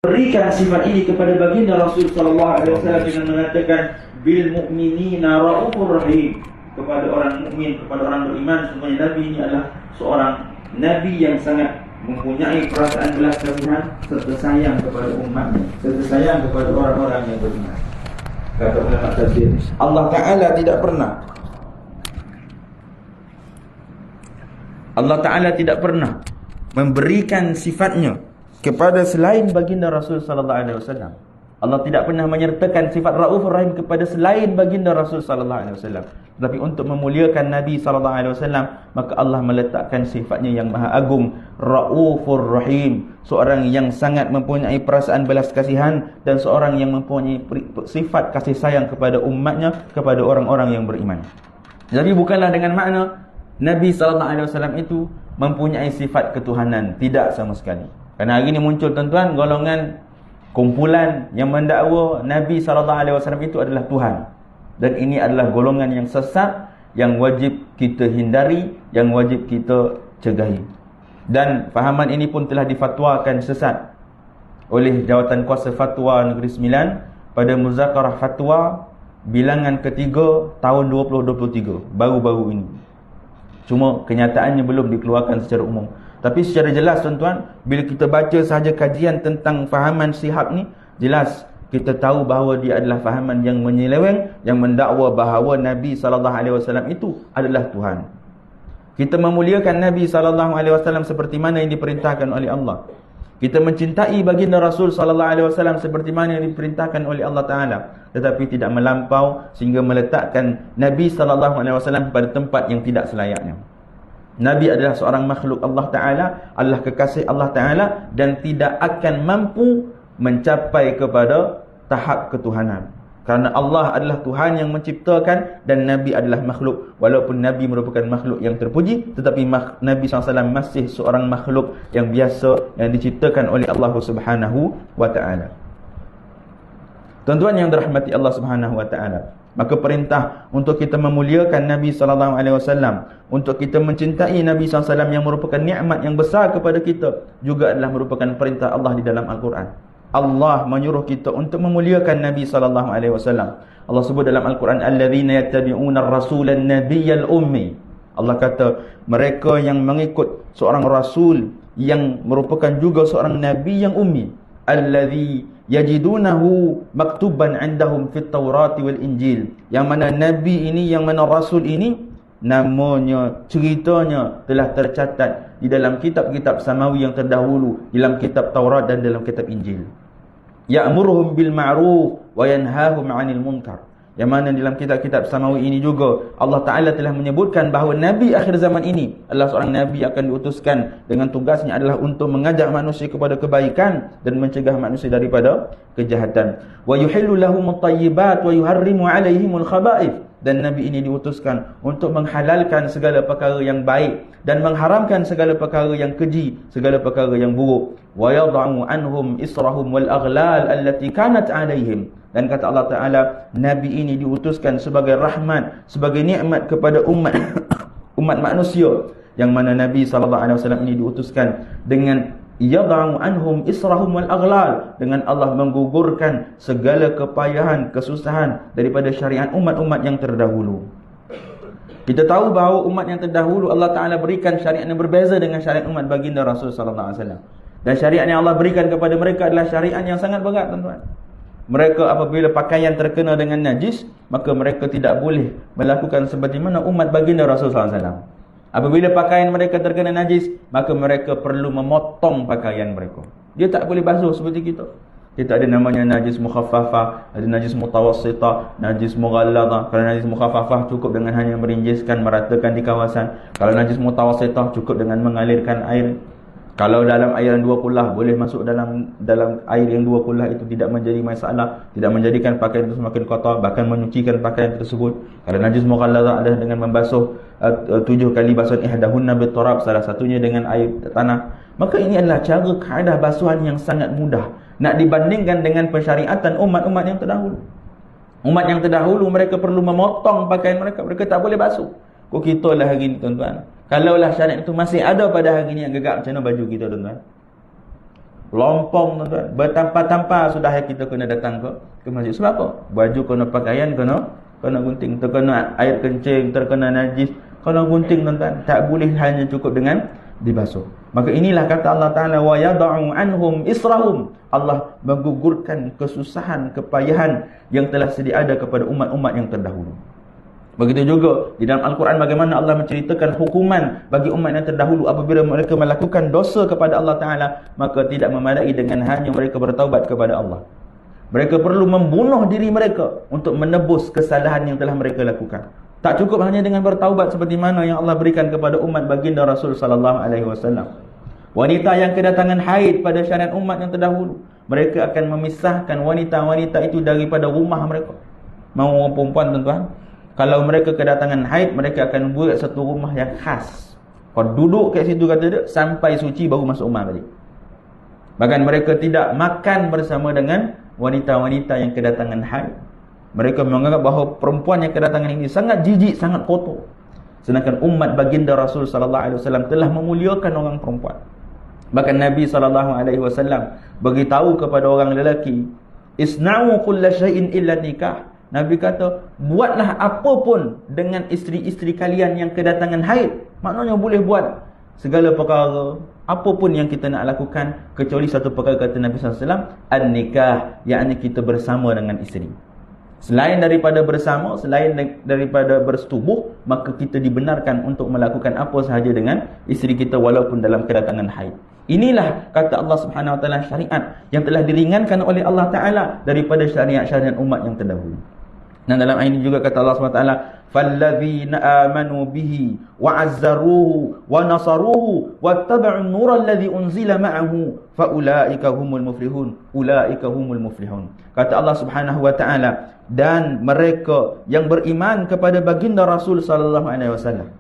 berikan sifat ini kepada baginda Rasul sallallahu alaihi wasallam dengan mengatakan bil mu'minina raufur rahim, kepada orang mukmin, kepada orang beriman. Sebenarnya Nabi ini adalah seorang Nabi yang sangat mempunyai perasaan belas kasihan serta sayang kepada umatnya, serta sayang kepada orang-orang yang beriman. Kata ulama tafsir, Allah Ta'ala tidak pernah memberikan sifatnya kepada selain baginda Rasul sallallahu alaihi wasallam. Allah tidak pernah menyertakan sifat Raufur Rahim kepada selain baginda Rasul sallallahu alaihi wasallam. Tetapi untuk memuliakan Nabi sallallahu alaihi wasallam, maka Allah meletakkan sifatnya yang maha agung, Raufur Rahim, seorang yang sangat mempunyai perasaan belas kasihan dan seorang yang mempunyai sifat kasih sayang kepada umatnya, kepada orang-orang yang beriman. Jadi bukanlah dengan makna Nabi sallallahu alaihi wasallam itu mempunyai sifat ketuhanan, tidak sama sekali. Kerana hari ini muncul tuan-tuan golongan kumpulan yang mendakwa Nabi SAW itu adalah Tuhan. Dan ini adalah golongan yang sesat, yang wajib kita hindari, yang wajib kita cegahi. Dan fahaman ini pun telah difatwakan sesat oleh Jawatan Kuasa Fatwa Negeri Sembilan pada Muzakarah Fatwa bilangan ketiga tahun 2023, baru-baru ini. Cuma kenyataannya belum dikeluarkan secara umum. Tapi secara jelas tuan-tuan, bila kita baca sahaja kajian tentang fahaman sihab ni, jelas kita tahu bahawa dia adalah fahaman yang menyeleweng, yang mendakwa bahawa Nabi SAW itu adalah Tuhan. Kita memuliakan Nabi SAW seperti mana yang diperintahkan oleh Allah. Kita mencintai baginda Rasul SAW seperti mana yang diperintahkan oleh Allah Ta'ala. Tetapi tidak melampau sehingga meletakkan Nabi SAW pada tempat yang tidak selayaknya. Nabi adalah seorang makhluk Allah Ta'ala, adalah kekasih Allah Ta'ala, dan tidak akan mampu mencapai kepada tahap ketuhanan. Kerana Allah adalah Tuhan yang menciptakan dan Nabi adalah makhluk. Walaupun Nabi merupakan makhluk yang terpuji, tetapi Nabi SAW masih seorang makhluk yang biasa, yang diciptakan oleh Allah Subhanahu wa Ta'ala. Tuan-tuan yang dirahmati Allah Subhanahu wa Ta'ala, maka perintah untuk kita memuliakan Nabi SAW, untuk kita mencintai Nabi SAW yang merupakan nikmat yang besar kepada kita, juga adalah merupakan perintah Allah di dalam Al-Quran. Allah menyuruh kita untuk memuliakan Nabi SAW. Allah sebut dalam Al-Quran, alladzina yattabi'una ar-rasulan nabiyyal ummi. Allah kata mereka yang mengikut seorang rasul yang merupakan juga seorang nabi yang ummi, alladzi yajidunahu maktuban indahum fit Taurati wal Injil. Yang mana nabi ini, yang mana rasul ini, namanya, ceritanya telah tercatat di dalam kitab-kitab samawi yang terdahulu, dalam kitab Taurat dan dalam kitab Injil. Ya'muruhum bil ma'ruf wa yanhahum 'anil munkar. Yang mana dalam kitab-kitab samawi ini juga Allah Ta'ala telah menyebutkan bahawa Nabi akhir zaman ini adalah seorang Nabi akan diutuskan dengan tugasnya adalah untuk mengajak manusia kepada kebaikan dan mencegah manusia daripada kejahatan. Wa yuhillu lahumut thayyibat wa yuharrimu 'alaihimul khaba'ith. Dan Nabi ini diutuskan untuk menghalalkan segala perkara yang baik dan mengharamkan segala perkara yang keji, segala perkara yang buruk. Wa yad'u anhum israhum wal aghlal allati kanat 'alaihim. Dan kata Allah Ta'ala, Nabi ini diutuskan sebagai rahmat, sebagai nikmat kepada umat umat manusia, yang mana Nabi SAW ini diutuskan dengan yad'u anhum israhum wal aghlal, dengan Allah menggugurkan segala kepayahan, kesusahan daripada syariat umat-umat yang terdahulu. Kita tahu bahawa umat yang terdahulu Allah Ta'ala berikan syariat yang berbeza dengan syariat umat baginda Rasul SAW. Dan syariat yang Allah berikan kepada mereka adalah syariat yang sangat berat, tuan-tuan. Mereka apabila pakaian terkena dengan najis, maka mereka tidak boleh melakukan seperti mana umat baginda Rasul SAW. Apabila pakaian mereka terkena najis, maka mereka perlu memotong pakaian mereka. Dia tak boleh basuh seperti kita. Kita ada namanya najis mukhaffafah, ada najis mutawassitah, najis mughalladhah. Kalau najis mukhaffafah cukup dengan hanya merinjiskan, meratakan di kawasan. Kalau najis mutawassitah cukup dengan mengalirkan air. Kalau dalam air yang 2 kullah, boleh masuk dalam air yang 2 kullah, itu tidak menjadi masalah, tidak menjadikan pakaian itu semakin kotor, bahkan menyucikan pakaian tersebut. Kalau najis mughalladhah adalah dengan membasuh 7 kali basuhan ihdahunna biturab, salah satunya dengan air tanah. Maka ini adalah cara kaedah basuhan yang sangat mudah nak dibandingkan dengan pensyariatan umat-umat yang terdahulu. Umat yang terdahulu mereka perlu memotong pakaian mereka, mereka tak boleh basuh. Kok kita lah hari ni, tuan-tuan, kalaulah syariat itu masih ada pada hari ni, yang gegak macam mana baju kita, tuan-tuan? lompong tuan-tuan, bertampar-tampar sudah kita kena datang ke masjid. Sebab apa? Baju kena pakaian kena gunting, terkena air kencing, terkena najis, kena gunting tuan-tuan. Tak boleh hanya cukup dengan dibasuh. Maka inilah kata Allah Ta'ala, wa yada'u anhum israhum. Allah menggugurkan kesusahan, kepayahan yang telah sedia ada kepada umat-umat yang terdahulu. Begitu juga di dalam Al-Quran bagaimana Allah menceritakan hukuman bagi umat yang terdahulu apabila mereka melakukan dosa kepada Allah Ta'ala, maka tidak memadai dengan hanya mereka bertaubat kepada Allah. Mereka perlu membunuh diri mereka untuk menebus kesalahan yang telah mereka lakukan. Tak cukup hanya dengan bertaubat seperti mana yang Allah berikan kepada umat baginda Rasul sallallahu alaihi wasallam. Wanita yang kedatangan haid pada syariat umat yang terdahulu, mereka akan memisahkan wanita-wanita itu daripada rumah mereka. Mau orang perempuan tuan-tuan, kalau mereka kedatangan haid, mereka akan buat satu rumah yang khas. Kau duduk kat situ kata dia, sampai suci baru masuk rumah balik. Bahkan mereka tidak makan bersama dengan wanita-wanita yang kedatangan haid. Mereka menganggap bahawa perempuan yang kedatangan ini sangat jijik, sangat kotor. Sedangkan umat baginda Rasul sallallahu alaihi wasallam telah memuliakan orang perempuan. Bahkan Nabi sallallahu alaihi wasallam beritahu kepada orang lelaki, "Isna'u kulla syai'in illa nikah." Nabi kata, buatlah apa pun dengan isteri-isteri kalian yang kedatangan haid. Maknanya boleh buat segala perkara, apa pun yang kita nak lakukan, kecuali satu perkara kata Nabi sallallahu alaihi wasallam, an-nikah, yakni kita bersama dengan isteri. Selain daripada bersama, selain daripada bersetubuh, maka kita dibenarkan untuk melakukan apa sahaja dengan isteri kita walaupun dalam kedatangan haid. Inilah kata Allah Subhanahu Wa Taala syariat yang telah diringankan oleh Allah Taala daripada syariat-syariat umat yang terdahulu. Dan dalam ayat ini juga kata Allah Subhanahu Wa Taala, "Falladzina amanu bihi wa 'azzaruhu wa nasaruhu wattaba'u an-nura alladzi unzila ma'ahu faulaika humul muflihun." Ulaika humul muflihun. Kata Allah Subhanahu Wa Taala, dan mereka yang beriman kepada baginda Rasul sallallahu alaihi wasallam.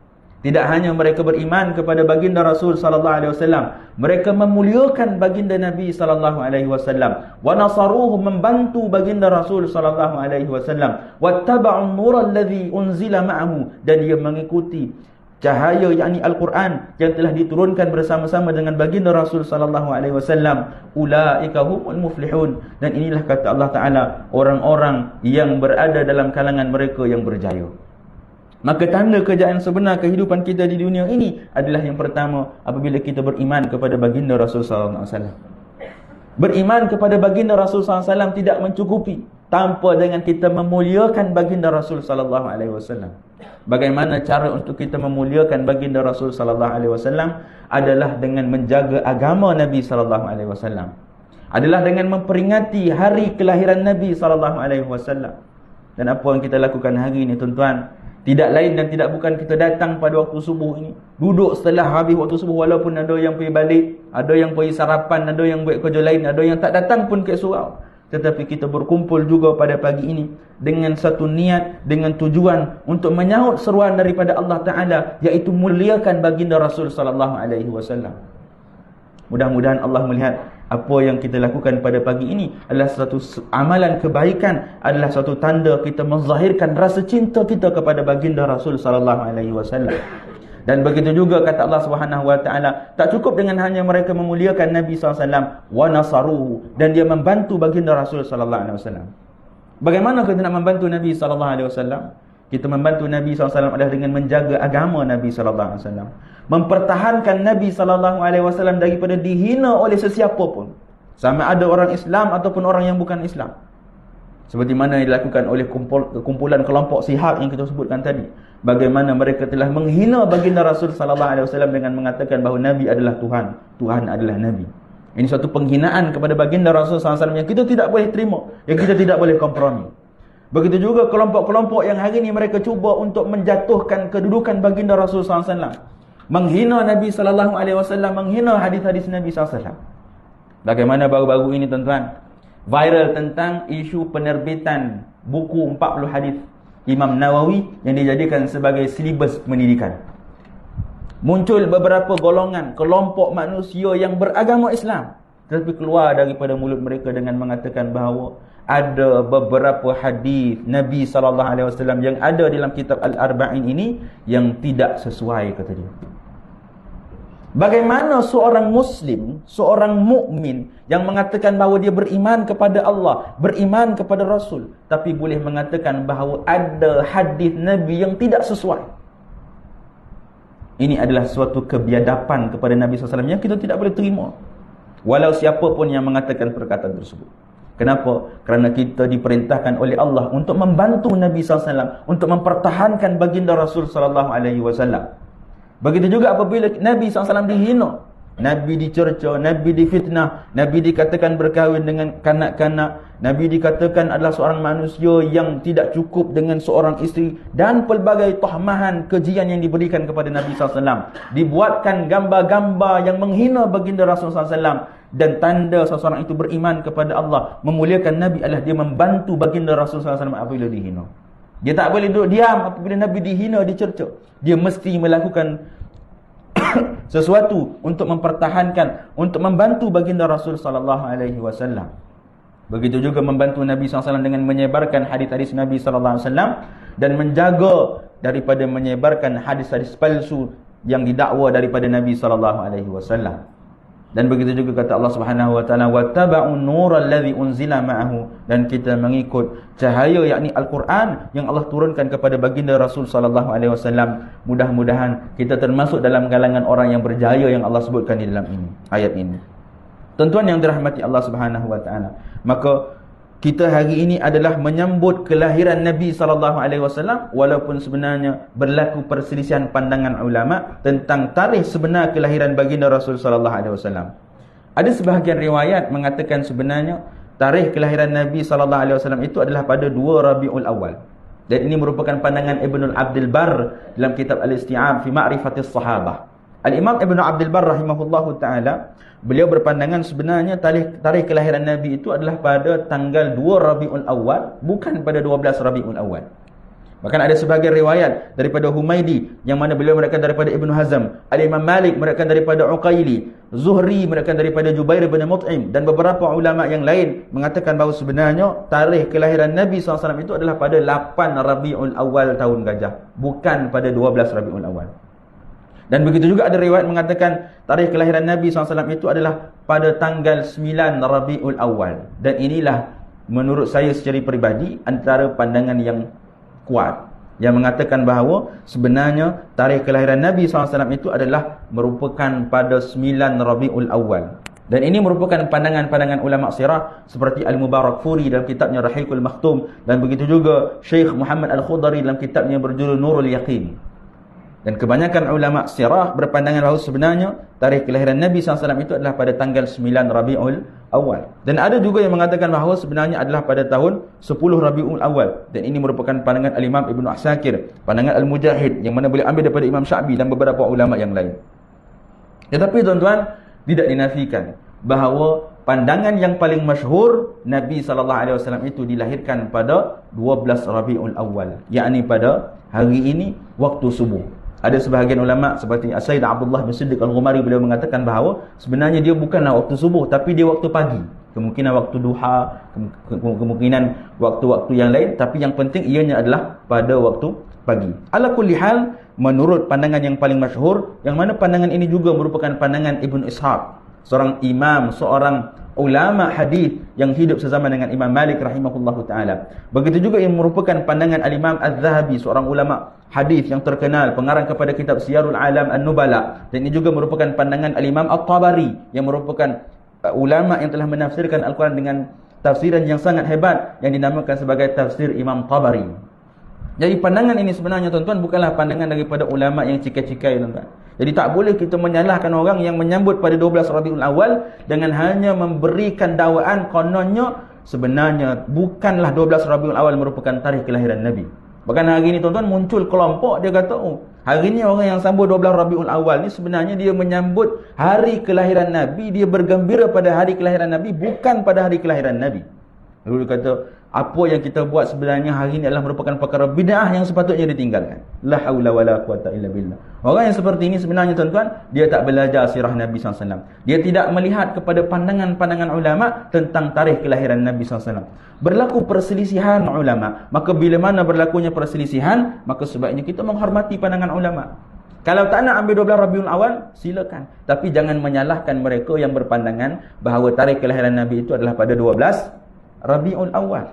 Tidak hanya mereka beriman kepada baginda Rasul sallallahu alaihi wasallam, mereka memuliakan baginda Nabi sallallahu alaihi wasallam, wa nasaruhu, membantu baginda Rasul sallallahu alaihi wasallam, wattaba'un nura allazi unzila ma'ahu, dan dia mengikuti cahaya yakni Al-Quran yang telah diturunkan bersama-sama dengan baginda Rasul sallallahu alaihi wasallam. Ulaika humul muflihun. Dan inilah kata Allah Taala, orang-orang yang berada dalam kalangan mereka yang berjaya. Maka tanda kejayaan sebenar kehidupan kita di dunia ini adalah yang pertama, apabila kita beriman kepada baginda Rasul sallallahu alaihi wasallam. Beriman kepada baginda Rasul sallallahu alaihi wasallam tidak mencukupi tanpa dengan kita memuliakan baginda Rasul sallallahu alaihi wasallam. Bagaimana cara untuk kita memuliakan baginda Rasul sallallahu alaihi wasallam? Adalah dengan menjaga agama Nabi sallallahu alaihi wasallam. Adalah dengan memperingati hari kelahiran Nabi sallallahu alaihi wasallam. Dan apa yang kita lakukan hari ini tuan-tuan, tidak lain dan tidak bukan kita datang pada waktu subuh ini, duduk setelah habis waktu subuh, walaupun ada yang pergi balik, ada yang pergi sarapan, ada yang buat kerja lain, ada yang tak datang pun ke surau. Tetapi kita berkumpul juga pada pagi ini dengan satu niat, dengan tujuan untuk menyahut seruan daripada Allah Ta'ala, iaitu muliakan baginda Rasul sallallahu alaihi wasallam. Mudah-mudahan Allah melihat apa yang kita lakukan pada pagi ini adalah satu amalan kebaikan, adalah satu tanda kita menzahirkan rasa cinta kita kepada baginda Rasul sallallahu alaihi wasallam. Dan begitu juga kata Allah Subhanahu Wa Taala, tak cukup dengan hanya mereka memuliakan Nabi SAW, wa nasaruhu, dan dia membantu baginda Rasul sallallahu alaihi wasallam. Bagaimana kita nak membantu Nabi sallallahu alaihi wasallam? Kita membantu Nabi SAW adalah dengan menjaga agama Nabi sallallahu alaihi wasallam, mempertahankan Nabi sallallahu alaihi wasallam daripada dihina oleh sesiapa pun, sama ada orang Islam ataupun orang yang bukan Islam. Seperti mana yang dilakukan oleh kumpulan kelompok Sihab yang kita sebutkan tadi. Bagaimana mereka telah menghina baginda Rasul sallallahu alaihi wasallam dengan mengatakan bahawa Nabi adalah Tuhan, Tuhan adalah Nabi. Ini suatu penghinaan kepada baginda Rasul sallallahu alaihi wasallam yang kita tidak boleh terima, yang kita tidak boleh kompromi. Begitu juga kelompok-kelompok yang hari ini mereka cuba untuk menjatuhkan kedudukan baginda Rasul sallallahu alaihi wasallam, menghina Nabi sallallahu alaihi wasallam, menghina hadis-hadis Nabi sallallahu alaihi wasallam. Bagaimana baru-baru ini tuan-tuan, viral tentang isu penerbitan buku 40 hadis Imam Nawawi yang dijadikan sebagai silibus pendidikan. Muncul beberapa golongan, kelompok manusia yang beragama Islam, tetapi keluar daripada mulut mereka dengan mengatakan bahawa ada beberapa hadis Nabi sallallahu alaihi wasallam yang ada dalam kitab Al-Arba'in ini yang tidak sesuai, kata dia. Bagaimana seorang Muslim, seorang mukmin yang mengatakan bahawa dia beriman kepada Allah, beriman kepada Rasul, tapi boleh mengatakan bahawa ada hadis Nabi yang tidak sesuai? Ini adalah suatu kebiadaban kepada Nabi SAW yang kita tidak boleh terima, walau siapa pun yang mengatakan perkataan tersebut. Kenapa? Kerana kita diperintahkan oleh Allah untuk membantu Nabi SAW, untuk mempertahankan baginda Rasul SAW. Begitu juga apabila Nabi SAW dihina, Nabi dicerca, Nabi difitnah, Nabi dikatakan berkahwin dengan kanak-kanak, Nabi dikatakan adalah seorang manusia yang tidak cukup dengan seorang isteri, dan pelbagai tahmahan, kejian yang diberikan kepada Nabi SAW. Dibuatkan gambar-gambar yang menghina baginda Rasul SAW, dan tanda seseorang itu beriman kepada Allah, memuliakan Nabi adalah dia membantu baginda Rasul SAW apabila dihina. Dia tak boleh duduk diam apabila Nabi dihina, dicerca. Dia mesti melakukan sesuatu untuk mempertahankan, untuk membantu baginda Rasul SAW. Begitu juga membantu Nabi SAW dengan menyebarkan hadis-hadis Nabi SAW dan menjaga daripada menyebarkan hadis-hadis palsu yang didakwa daripada Nabi SAW. Dan begitu juga kata Allah Subhanahu wa taala, wattaba'un nural ladzi unzila ma'ahu, dan kita mengikut cahaya yakni Al-Quran yang Allah turunkan kepada baginda Rasul sallallahu alaihi wasallam. Mudah-mudahan kita termasuk dalam kalangan orang yang berjaya yang Allah sebutkan di dalam ini, ayat ini. Tuan-tuan yang dirahmati Allah Subhanahu wa taala, maka kita hari ini adalah menyambut kelahiran Nabi SAW, walaupun sebenarnya berlaku perselisihan pandangan ulama tentang tarikh sebenar kelahiran baginda Rasul SAW. Ada sebahagian riwayat mengatakan sebenarnya tarikh kelahiran Nabi SAW itu adalah pada 2 Rabiul Awal. Dan ini merupakan pandangan Ibnul Abdul Barr dalam kitab Al-Isti'ab fi Ma'rifatis Sahabah. Al-Imam Ibn Abdul Barr rahimahullahu ta'ala, beliau berpandangan sebenarnya tarikh kelahiran Nabi itu adalah pada tanggal 2 Rabiul Awal, bukan pada 12 Rabiul Awal. Bahkan ada sebahagian riwayat daripada Humaidi yang mana beliau meriwayatkan daripada Ibn Hazm, Al-Imam Malik meriwayatkan daripada Uqaili, Zuhri meriwayatkan daripada Jubair bin Mut'im, dan beberapa ulama yang lain mengatakan bahawa sebenarnya tarikh kelahiran Nabi SAW itu adalah pada 8 Rabiul Awal tahun gajah, bukan pada 12 Rabiul Awal. Dan begitu juga ada riwayat mengatakan tarikh kelahiran Nabi SAW itu adalah pada tanggal 9 Rabiul Awal. Dan inilah menurut saya secara peribadi antara pandangan yang kuat, yang mengatakan bahawa sebenarnya tarikh kelahiran Nabi SAW itu adalah merupakan pada 9 Rabiul Awal. Dan ini merupakan pandangan-pandangan ulama sirah seperti Al-Mubarakfuri dalam kitabnya Rahiqul Makhtum, dan begitu juga Syekh Muhammad Al-Khudari dalam kitabnya berjudul Nurul Yaqin. Dan kebanyakan ulama sirah berpandangan bahawa sebenarnya tarikh kelahiran Nabi SAW itu adalah pada tanggal 9 Rabiul Awal. Dan ada juga yang mengatakan bahawa sebenarnya adalah pada tahun 10 Rabiul Awal. Dan ini merupakan pandangan Al-Imam Ibn Asakir, pandangan Al-Mujahid, yang mana boleh ambil daripada Imam Sya'bi dan beberapa ulama yang lain. Tetapi tuan-tuan, tidak dinafikan bahawa pandangan yang paling masyhur Nabi SAW itu dilahirkan pada 12 Rabiul Awal, yakni pada hari ini waktu subuh. Ada sebahagian ulama seperti Sayyid Abdullah bin Siddiq Al-Ghumari, beliau mengatakan bahawa sebenarnya dia bukanlah waktu subuh, tapi dia waktu pagi. Kemungkinan waktu duha, kemungkinan waktu-waktu yang lain, tapi yang penting ianya adalah pada waktu pagi. Ala kulli hal, menurut pandangan yang paling masyhur, yang mana pandangan ini juga merupakan pandangan Ibn Ishaq, seorang imam, seorang ulama hadis yang hidup sezaman dengan Imam Malik rahimahullahu taala. Begitu juga yang merupakan pandangan Al-Imam Az-Zahabi, seorang ulama hadis yang terkenal, pengarang kepada kitab Siyarul Alam An-Nubala. Dan ini juga merupakan pandangan Al-Imam At-Tabari yang merupakan ulama yang telah menafsirkan Al-Quran dengan tafsiran yang sangat hebat yang dinamakan sebagai tafsir Imam Tabari. Jadi pandangan ini sebenarnya tuan-tuan bukanlah pandangan daripada ulama yang cikai-cikai, tuan-tuan. Jadi tak boleh kita menyalahkan orang yang menyambut pada 12 Rabiul Awal dengan hanya memberikan dakwaan kononnya sebenarnya bukanlah 12 Rabiul Awal merupakan tarikh kelahiran Nabi. Bahkan hari ini tuan-tuan muncul kelompok dia kata, oh, hari ini orang yang sambut 12 Rabiul Awal ni sebenarnya dia menyambut hari kelahiran Nabi, dia bergembira pada hari kelahiran Nabi, bukan pada hari kelahiran Nabi. Lalu dia kata, apa yang kita buat sebenarnya hari ini adalah merupakan perkara bid'ah yang sepatutnya ditinggalkan. La haula wala quwata illa billah. Orang yang seperti ini sebenarnya tuan-tuan, dia tak belajar sirah Nabi SAW. Dia tidak melihat kepada pandangan-pandangan ulama tentang tarikh kelahiran Nabi SAW. Berlaku perselisihan ulama, maka bila mana berlakunya perselisihan, maka sebaiknya kita menghormati pandangan ulama. Kalau tak nak ambil 12 Rabiul Awal, silakan. Tapi jangan menyalahkan mereka yang berpandangan bahawa tarikh kelahiran Nabi itu adalah pada 12 Rabiul Awal.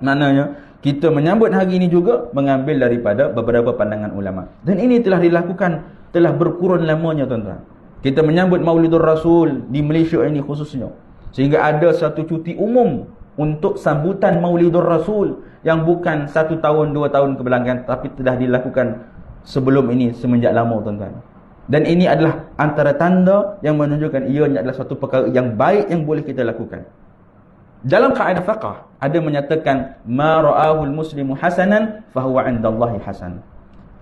Maknanya, kita menyambut hari ini juga mengambil daripada beberapa pandangan ulama. Dan ini telah dilakukan, telah berkurun lamanya tuan-tuan. Kita menyambut Maulidur Rasul di Malaysia ini khususnya. Sehingga ada satu cuti umum untuk sambutan Maulidur Rasul yang bukan 1 tahun, 2 tahun kebelakang, tapi telah dilakukan sebelum ini semenjak lama tuan-tuan. Dan ini adalah antara tanda yang menunjukkan ianya adalah satu perkara yang baik yang boleh kita lakukan. Dalam kaedah fiqh ada menyatakan ma ra'ahul muslimu hasanan fahuwa 'indallahi hasan.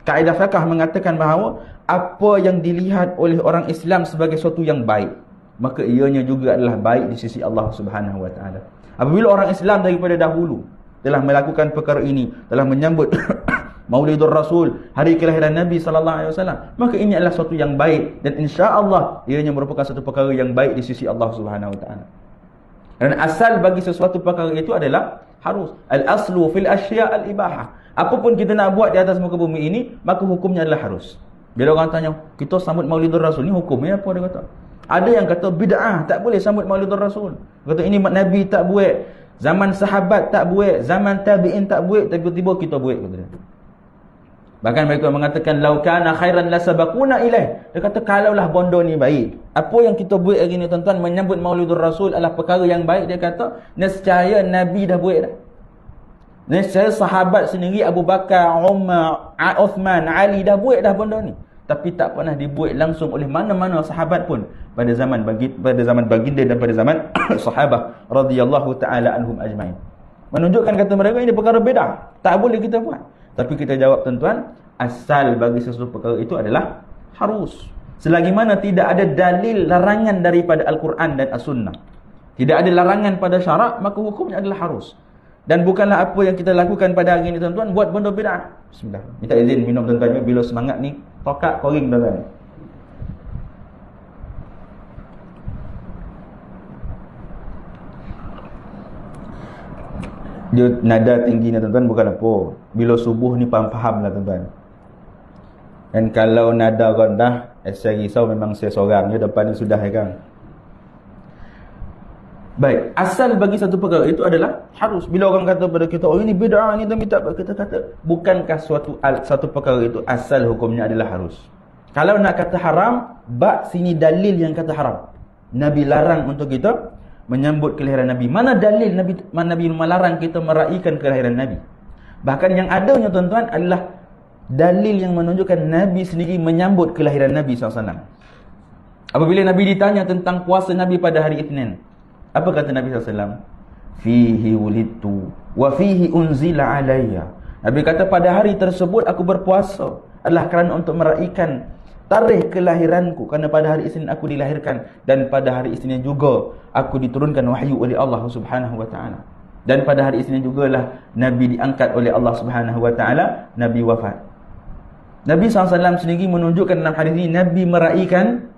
Kaedah fiqh mengatakan bahawa apa yang dilihat oleh orang Islam sebagai sesuatu yang baik, maka ianya juga adalah baik di sisi Allah Subhanahu wa taala. Apabila orang Islam daripada dahulu telah melakukan perkara ini, telah menyambut Maulidur Rasul, hari kelahiran Nabi sallallahu alaihi wasallam, maka ini adalah sesuatu yang baik dan insya-Allah ianya merupakan satu perkara yang baik di sisi Allah Subhanahu wa taala. Dan asal bagi sesuatu perkara itu adalah harus. Al-aslu fil asya' al-ibahah. Apapun kita nak buat di atas muka bumi ini, maka hukumnya adalah harus. Bila orang tanya, kita sambut Maulidur Rasul ni hukumnya apa, dia kata? Ada yang kata bid'ah, tak boleh sambut Maulidur Rasul. Kata ini Nabi tak buat, zaman sahabat tak buat, zaman tabi'in tak buat, tiba-tiba kita buat, kata dia. Bahkan mereka mengatakan lau kana khairan lasabaquna ilaih. Dia kata kalaulah bondo ni baik, apa yang kita buat hari ni tuan-tuan, menyambut Maulidur Rasul adalah perkara yang baik, dia kata nescaya Nabi dah buat dah. Nescaya sahabat sendiri Abu Bakar, Umar, Uthman, Ali dah buat dah bondo ni. Tapi tak pernah dibuat langsung oleh mana-mana sahabat pun pada zaman baginda dan pada zaman sahabat radhiyallahu taala anhum ajmain. Menunjukkan kata mereka ini perkara bid'ah, tak boleh kita buat. Tapi kita jawab tuan-tuan, asal bagi sesuatu perkara itu adalah harus. Selagi mana tidak ada dalil larangan daripada Al-Quran dan As-Sunnah, tidak ada larangan pada syarak, maka hukumnya adalah harus. Dan bukanlah apa yang kita lakukan pada hari ini tuan-tuan, buat benda bid'ah. Bismillah. Minta izin minum tuan-tuan, bila semangat ni tokat koring tuan-tuan. Dia nada tinggi ni tuan-tuan bukan apa. Bila subuh ni faham lah tuan-tuan. Dan kalau nada rendah, saya risau memang saya seorang je depan ni sudah, ya kan. Baik, asal bagi satu perkara itu adalah harus. Bila orang kata pada kita, oh ini bid'ah ni, tapi tak, kita kata bukankah satu perkara itu asal hukumnya adalah harus. Kalau nak kata haram, bak sini dalil yang kata haram. Nabi larang untuk kita menyambut kelahiran Nabi. Mana dalil Nabi melarang kita meraihkan kelahiran Nabi? Bahkan yang adanya tuan-tuan adalah dalil yang menunjukkan Nabi sendiri menyambut kelahiran Nabi SAW. Apabila Nabi ditanya tentang puasa Nabi pada hari Isnin, apa kata Nabi SAW? Fihi wulidtu wa fihi unzila alayya. Nabi kata pada hari tersebut aku berpuasa adalah kerana untuk meraihkan tarikh kelahiranku, kerana pada hari Isnin aku dilahirkan dan pada hari Isnin juga aku diturunkan wahyu oleh Allah Subhanahu wa taala. Dan pada hari Isnin jugalah Nabi diangkat oleh Allah Subhanahu wa taala, Nabi wafat. Nabi SAW sendiri menunjukkan dalam hadis ini Nabi meraihkan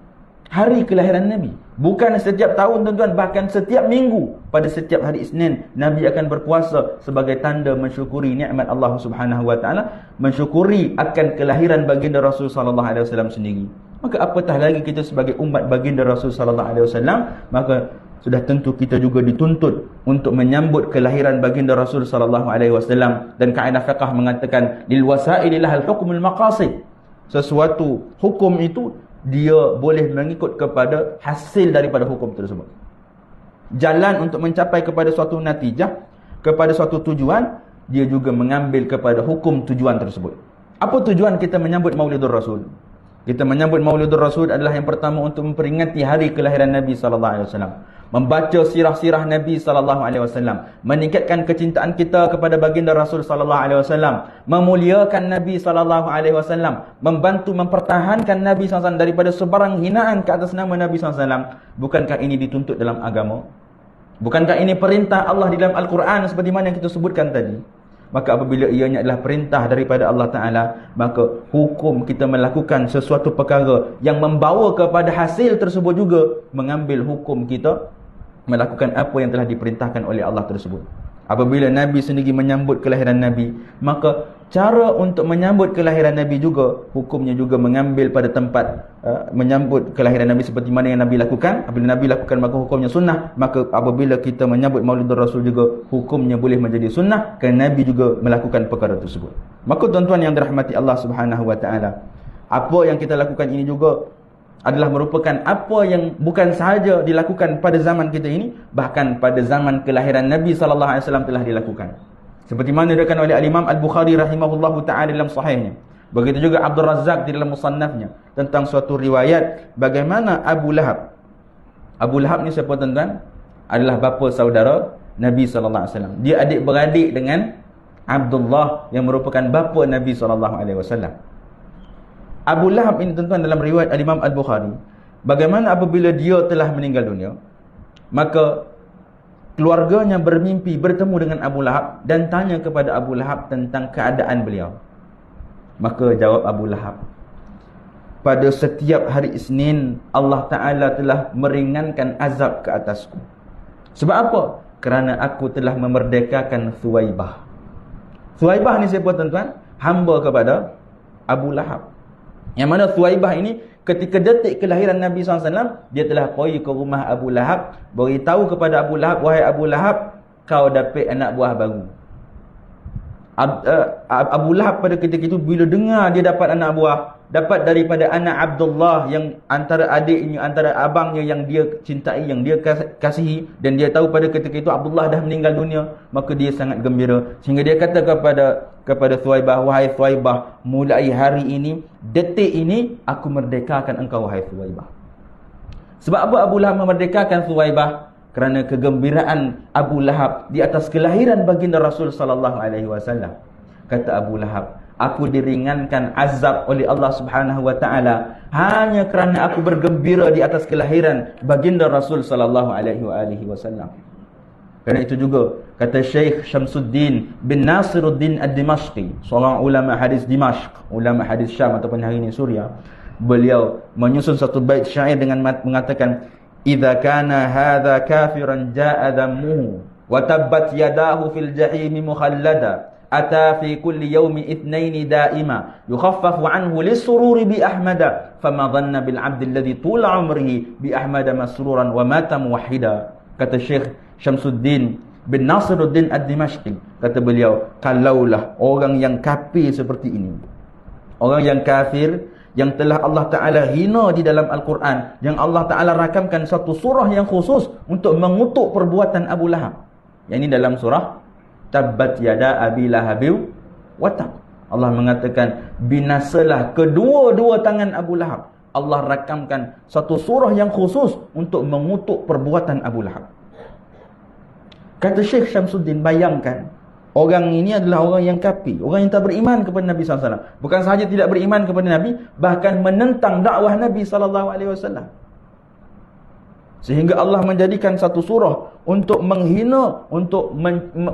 hari kelahiran Nabi. Bukan setiap tahun tuan-tuan, bahkan setiap minggu pada setiap hari Isnin Nabi akan berpuasa sebagai tanda mensyukuri nikmat Allah Subhanahu wa taala, mensyukuri akan kelahiran baginda Rasul sallallahu alaihi wasallam sendiri. Maka apatah lagi kita sebagai umat baginda Rasul sallallahu alaihi wasallam, maka sudah tentu kita juga dituntut untuk menyambut kelahiran baginda Rasul sallallahu alaihi wasallam. Dan kaedah fiqh mengatakan lil wasaili lahal hukmul maqasid. Sesuatu hukum itu dia boleh mengikut kepada hasil daripada hukum tersebut. Jalan untuk mencapai kepada suatu natijah, kepada suatu tujuan, dia juga mengambil kepada hukum tujuan tersebut. Apa tujuan kita menyambut Maulidur Rasul? Kita menyambut Maulidur Rasul adalah yang pertama untuk memperingati hari kelahiran Nabi sallallahu alaihi wasallam, membaca sirah-sirah Nabi sallallahu alaihi wasallam, meningkatkan kecintaan kita kepada baginda Rasul sallallahu alaihi wasallam, memuliakan Nabi sallallahu alaihi wasallam, membantu mempertahankan Nabi sallallahu alaihi wasallam daripada sebarang hinaan ke atas nama Nabi sallallahu alaihi wasallam. Bukankah ini dituntut dalam agama? Bukankah ini perintah Allah di dalam Al-Quran seperti mana yang kita sebutkan tadi? Maka apabila ianya adalah perintah daripada Allah Ta'ala, maka hukum kita melakukan sesuatu perkara yang membawa kepada hasil tersebut juga mengambil hukum kita melakukan apa yang telah diperintahkan oleh Allah tersebut. Apabila Nabi sendiri menyambut kelahiran Nabi, maka cara untuk menyambut kelahiran Nabi juga, hukumnya juga mengambil pada tempat menyambut kelahiran Nabi seperti mana yang Nabi lakukan. Apabila Nabi lakukan, maka hukumnya sunnah. Maka apabila kita menyambut Maulidur Rasul juga, hukumnya boleh menjadi sunnah, kerana Nabi juga melakukan perkara tersebut. Maka tuan-tuan yang dirahmati Allah Subhanahu Wa Taala, apa yang kita lakukan ini juga adalah merupakan apa yang bukan sahaja dilakukan pada zaman kita ini, bahkan pada zaman kelahiran Nabi SAW telah dilakukan. Seperti mana dikatakan oleh Al-Imam Al-Bukhari rahimahullahu ta'ala dalam sahihnya. Begitu juga Abdul Razak di dalam musannafnya, tentang suatu riwayat bagaimana Abu Lahab. Abu Lahab ni siapa tuan-tuan? Adalah bapa saudara Nabi SAW. Dia adik-beradik dengan Abdullah yang merupakan bapa Nabi SAW. Abu Lahab ini tuan-tuan dalam riwayat Al-Imam Al-Bukhari, bagaimana apabila dia telah meninggal dunia, maka keluarganya bermimpi bertemu dengan Abu Lahab dan tanya kepada Abu Lahab tentang keadaan beliau. Maka jawab Abu Lahab, pada setiap hari Isnin Allah Ta'ala telah meringankan azab ke atasku. Sebab apa? Kerana aku telah memerdekakan Thuwaibah. Thuwaibah ni siapa tuan-tuan? Hamba kepada Abu Lahab. Yang mana Thuwaibah ini ketika detik kelahiran Nabi SAW, dia telah pergi ke rumah Abu Lahab, beritahu kepada Abu Lahab, wahai Abu Lahab, kau dapat anak buah baru. Abu Lahab pada ketika itu bila dengar dia dapat anak buah, dapat daripada anak Abdullah, yang antara adiknya, antara abangnya yang dia cintai, yang dia kasihi, dan dia tahu pada ketika itu Abdullah dah meninggal dunia, maka dia sangat gembira sehingga dia kata kepada Thuwaibah, wahai Thuwaibah, mulai hari ini, detik ini, aku merdekakan engkau wahai Thuwaibah. Sebab apa Abu Lahab memerdekakan Thuwaibah? Kerana kegembiraan Abu Lahab di atas kelahiran baginda Rasul sallallahu alaihi wasallam. Kata Abu Lahab, aku diringankan azab oleh Allah Subhanahu wa taala hanya kerana aku bergembira di atas kelahiran baginda Rasul sallallahu alaihi wasallam. Kerana itu juga kata Syekh Syamsuddin bin Nasiruddin Ad-Dimashqi, seorang ulama hadis Dimashq, ulama hadis Syam ataupun hari ini Suria. Beliau menyusun satu bait syair dengan mengatakan, idza kana hadza kafiran jaa dhammuhu wa tabbat yadahu fil jahim mukhallada ata fi kulli yawmi ithnain daima yukhaffafu anhu lisururi bi ahmada fama dhanna bil abd alladhi tula umrihi bi ahmada masruran wa mata muwahhida. Kata Syekh Syamsuddin bin Nasiruddin Ad-Dimashqi, kata beliau, kalaulah orang yang kafir seperti ini, orang yang kafir yang telah Allah Ta'ala hina di dalam Al-Quran, yang Allah Ta'ala rakamkan satu surah yang khusus untuk mengutuk perbuatan Abu Lahab. Yang ini dalam surah Tabbat yada Abi Lahabiw watab. Allah mengatakan, binasalah kedua-dua tangan Abu Lahab. Allah rakamkan satu surah yang khusus untuk mengutuk perbuatan Abu Lahab. Kata Syekh Syamsuddin, bayangkan, orang ini adalah orang yang kafir, orang yang tak beriman kepada Nabi SAW. Bukan sahaja tidak beriman kepada Nabi, bahkan menentang dakwah Nabi SAW. Sehingga Allah menjadikan satu surah untuk menghina, untuk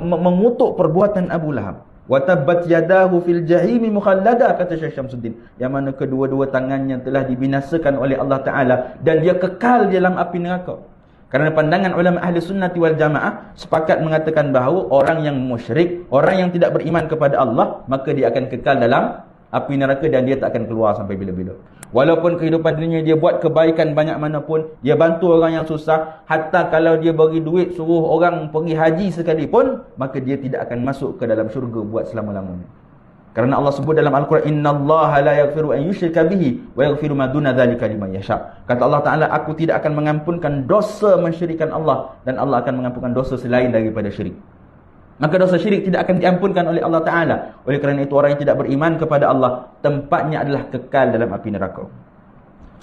mengutuk perbuatan Abu Lahab. Wa tabbat yadahu fil jahimi mukhallada, kata Syekh Syamsuddin, yang mana kedua-dua tangannya telah dibinasakan oleh Allah Ta'ala dan dia kekal di dalam api neraka. Kerana pandangan ulama ahli sunnati wal jamaah sepakat mengatakan bahawa orang yang musyrik, orang yang tidak beriman kepada Allah, maka dia akan kekal dalam api neraka dan dia tak akan keluar sampai bila-bila. Walaupun kehidupan dunia dia buat kebaikan banyak mana pun, dia bantu orang yang susah, hatta kalau dia bagi duit suruh orang pergi haji sekalipun, maka dia tidak akan masuk ke dalam syurga buat selama-lamanya. Kerana Allah sebut dalam Al-Quran, innallaha la yaghfiru an yushrika bihi wa yaghfiru ma duna dzalika liman yasha. Kata Allah Ta'ala, aku tidak akan mengampunkan dosa mensyirikkan Allah, dan Allah akan mengampunkan dosa selain daripada syirik. Maka dosa syirik tidak akan diampunkan oleh Allah Ta'ala. Oleh kerana itu orang yang tidak beriman kepada Allah, tempatnya adalah kekal dalam api neraka.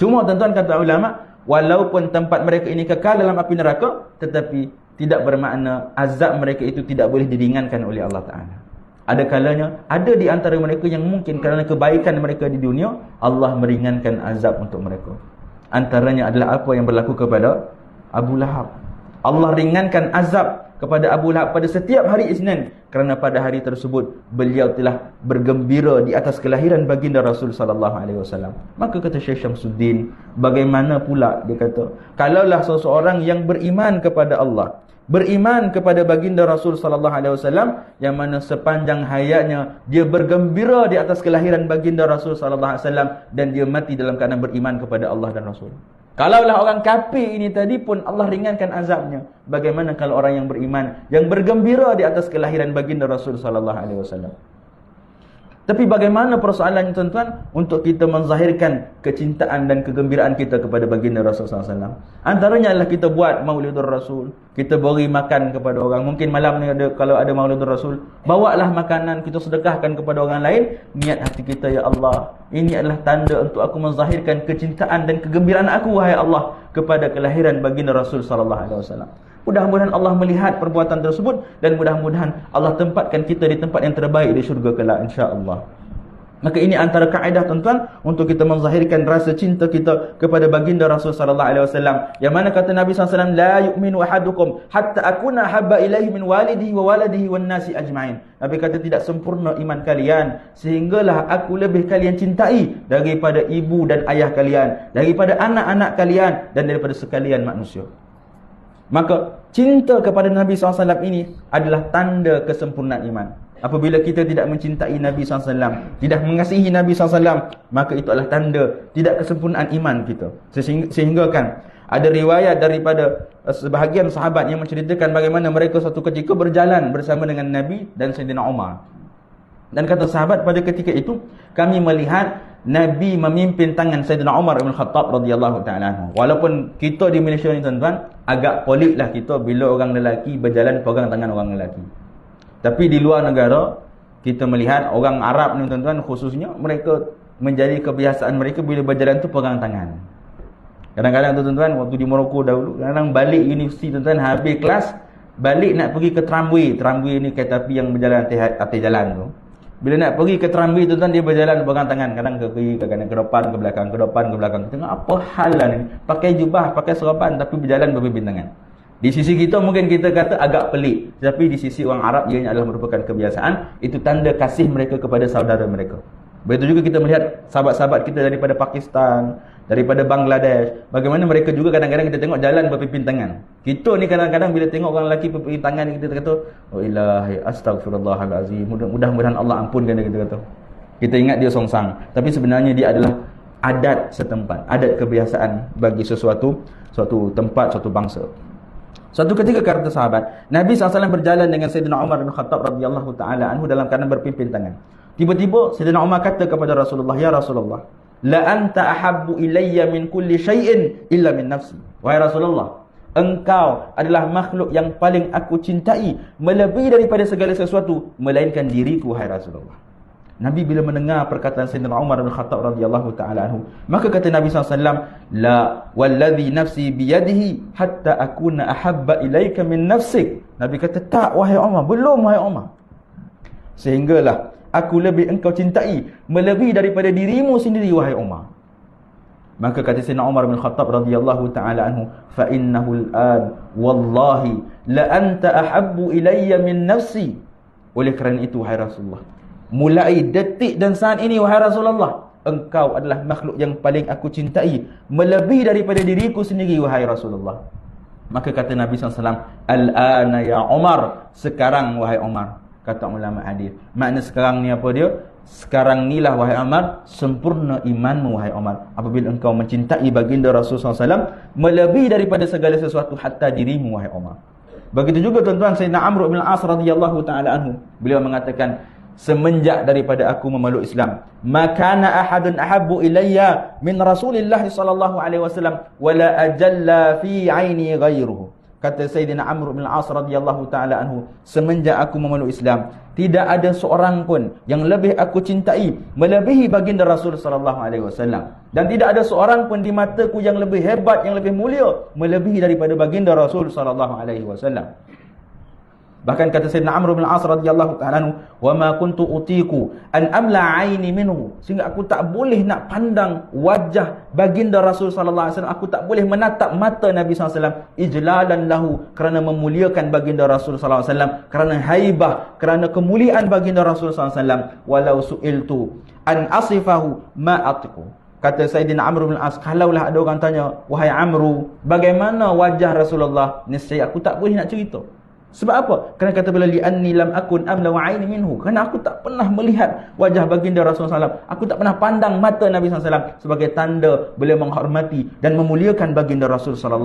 Cuma tuan-tuan, kata ulama, walaupun tempat mereka ini kekal dalam api neraka, tetapi tidak bermakna azab mereka itu tidak boleh diringankan oleh Allah Ta'ala. Ada kalanya, ada di antara mereka yang mungkin kerana kebaikan mereka di dunia, Allah meringankan azab untuk mereka. Antaranya adalah apa yang berlaku kepada Abu Lahab. Allah ringankan azab kepada Abu Lahab pada setiap hari Isnin, kerana pada hari tersebut beliau telah bergembira di atas kelahiran baginda Rasul sallallahu alaihi wasallam. Maka kata Syekh Syamsuddin, bagaimana pula dia kata, kalaulah seseorang yang beriman kepada Allah, beriman kepada baginda Rasul sallallahu alaihi wasallam, yang mana sepanjang hayatnya dia bergembira di atas kelahiran baginda Rasul sallallahu alaihi wasallam, dan dia mati dalam keadaan beriman kepada Allah dan Rasul. Kalaulah orang kafir ini tadi pun Allah ringankan azabnya, bagaimana kalau orang yang beriman, yang bergembira di atas kelahiran baginda Rasul sallallahu alaihi wasallam? Tapi bagaimana persoalannya tuan-tuan untuk kita menzahirkan kecintaan dan kegembiraan kita kepada baginda Rasul SAW? Antaranya adalah kita buat Maulidur Rasul, kita beri makan kepada orang. Mungkin malam ni kalau ada Maulidur Rasul, bawalah makanan, kita sedekahkan kepada orang lain. Niat hati kita, ya Allah, ini adalah tanda untuk aku menzahirkan kecintaan dan kegembiraan aku, wahai Allah, kepada kelahiran baginda Rasul SAW. Mudah-mudahan Allah melihat perbuatan tersebut, dan mudah-mudahan Allah tempatkan kita di tempat yang terbaik di syurga kelak, insya-Allah. Maka ini antara kaedah tuan-tuan untuk kita menzahirkan rasa cinta kita kepada baginda Rasul sallallahu alaihi wasallam. Yang mana kata Nabi sallallahu alaihi wasallam, la yu'minu ahadukum hatta akuna habba ilaihi min walidihi wa waladihi wan nasi ajma'in. Nabi kata tidak sempurna iman kalian sehinggalah aku lebih kalian cintai daripada ibu dan ayah kalian, daripada anak-anak kalian, dan daripada sekalian manusia. Maka cinta kepada Nabi SAW ini adalah tanda kesempurnaan iman. Apabila kita tidak mencintai Nabi SAW, tidak mengasihi Nabi SAW, maka itu adalah tanda tidak kesempurnaan iman kita. Sehingga kan ada riwayat daripada sebahagian sahabat yang menceritakan bagaimana mereka satu ketika berjalan bersama dengan Nabi dan Sayyidina Umar. Dan kata sahabat, pada ketika itu kami melihat Nabi memimpin tangan Sayyidina Umar bin Khattab radhiyallahu ta'ala anhu. Walaupun kita di Malaysia ni tuan-tuan, agak peliklah kita bila orang lelaki berjalan pegang tangan orang lelaki. Tapi di luar negara, kita melihat orang Arab ni tuan-tuan khususnya, mereka menjadi kebiasaan mereka bila berjalan tu pegang tangan. Kadang-kadang tu tuan-tuan, waktu di Morocco dahulu, kadang balik universiti tuan-tuan, habis kelas, balik nak pergi ke tramway. Tramway ni kereta api yang berjalan atas jalan tu. Bila nak pergi ke tramway tuan-tuan, dia berjalan pegang tangan. Kadang ke kiri, kadang ke depan, ke belakang, ke depan, ke belakang. Tengok apa hal lah ni. Pakai jubah, pakai seraban, tapi berjalan berpimpin tangan. Di sisi kita mungkin kita kata agak pelik. Tapi di sisi orang Arab, ianya adalah merupakan kebiasaan. Itu tanda kasih mereka kepada saudara mereka. Begitu juga kita melihat sahabat-sahabat kita daripada Pakistan, daripada Bangladesh, bagaimana mereka juga kadang-kadang kita tengok jalan berpimpin tangan. Kita ni kadang-kadang bila tengok orang lelaki berpimpin tangan, kita kata, oh ilahi astagfirullahalazim, mudah-mudahan Allah ampunkan dia, kita kata. Kita ingat dia songsang, tapi sebenarnya dia adalah adat setempat, adat kebiasaan bagi suatu tempat, suatu bangsa. Suatu ketika kata sahabat, Nabi SAW berjalan dengan Sayyidina Umar bin Khattab radhiyallahu ta'ala anhu dalam keadaan berpimpin tangan. Tiba-tiba Sayyidina Umar kata kepada Rasulullah, ya Rasulullah, la anta ahabbu ilayya min kulli syai'in illa min nafsi. Wahai Rasulullah, engkau adalah makhluk yang paling aku cintai melebihi daripada segala sesuatu melainkan diriku, wahai Rasulullah. Nabi bila mendengar perkataan Sayyidina Umar bin Khattab radhiyallahu ta'ala anhu, maka kata Nabi SAW, la wallazi nafsi biyadihi hatta akuna ahabba ilayka min nafsik. Nabi kata, tak wahai Umar, belum wahai Umar, sehinggalah aku lebih engkau cintai melebihi daripada dirimu sendiri, wahai Umar. Maka kata Sayyidina Umar bin Khattab radhiyallahu ta'ala anhu, fa innahu al-an wallahi la anta ahabbu ilayya min nafsi. Oleh kerana itu, wahai Rasulullah, mulai detik dan saat ini, wahai Rasulullah, engkau adalah makhluk yang paling aku cintai melebihi daripada diriku sendiri, wahai Rasulullah. Maka kata Nabi SAW, al-ana ya Umar, sekarang wahai Umar. Kata ulama hadis, makna sekarang ni apa dia? Sekarang ni lah wahai Umar, sempurna imanmu wahai Umar, apabila engkau mencintai baginda Rasulullah SAW melebihi daripada segala sesuatu, hatta dirimu wahai Umar. Begitu juga tuan-tuan Sayyidina Amr bin Al-As radhiyallahu ta'ala anhu, beliau mengatakan, semenjak daripada aku memeluk Islam, makana ahadun ahabbu ilayya min Rasulillah sallallahu alaihi wasallam wala ajalla fi aini ghairuhu. Kata Sayyidina Amr bin Al-As radhiyallahu ta'ala anhu, semenjak aku memeluk Islam, tidak ada seorang pun yang lebih aku cintai melebihi baginda Rasul sallallahu alaihi wasallam, dan tidak ada seorang pun di mataku yang lebih hebat, yang lebih mulia melebihi daripada baginda Rasul sallallahu alaihi wasallam. Bahkan kata Sayyidina Amr bin Al-As radhiyallahu ta'ala anhu, wa ma kuntu utiku an amla aini minhu, sehingga aku tak boleh nak pandang wajah baginda Rasul sallallahu alaihi wasallam, aku tak boleh menatap mata Nabi sallallahu alaihi wasallam, ijlalan lahu, kerana memuliakan baginda Rasul sallallahu alaihi wasallam, kerana haibah, kerana kemuliaan baginda Rasul sallallahu alaihi wasallam. Walau su'iltu an asifahu ma atiku, Kata Sayyidina Amr bin Al-As, kalaulah ada orang tanya, wahai Amru, bagaimana wajah Rasulullah? Nescaya aku tak boleh nak cerita. Sebab apa? Kerana kata beliau, li'anni lam akun amla wa aini minhu. Kerana aku tak pernah melihat wajah baginda Rasulullah SAW. Aku tak pernah pandang mata Nabi SAW sebagai tanda beliau menghormati dan memuliakan baginda Rasul SAW.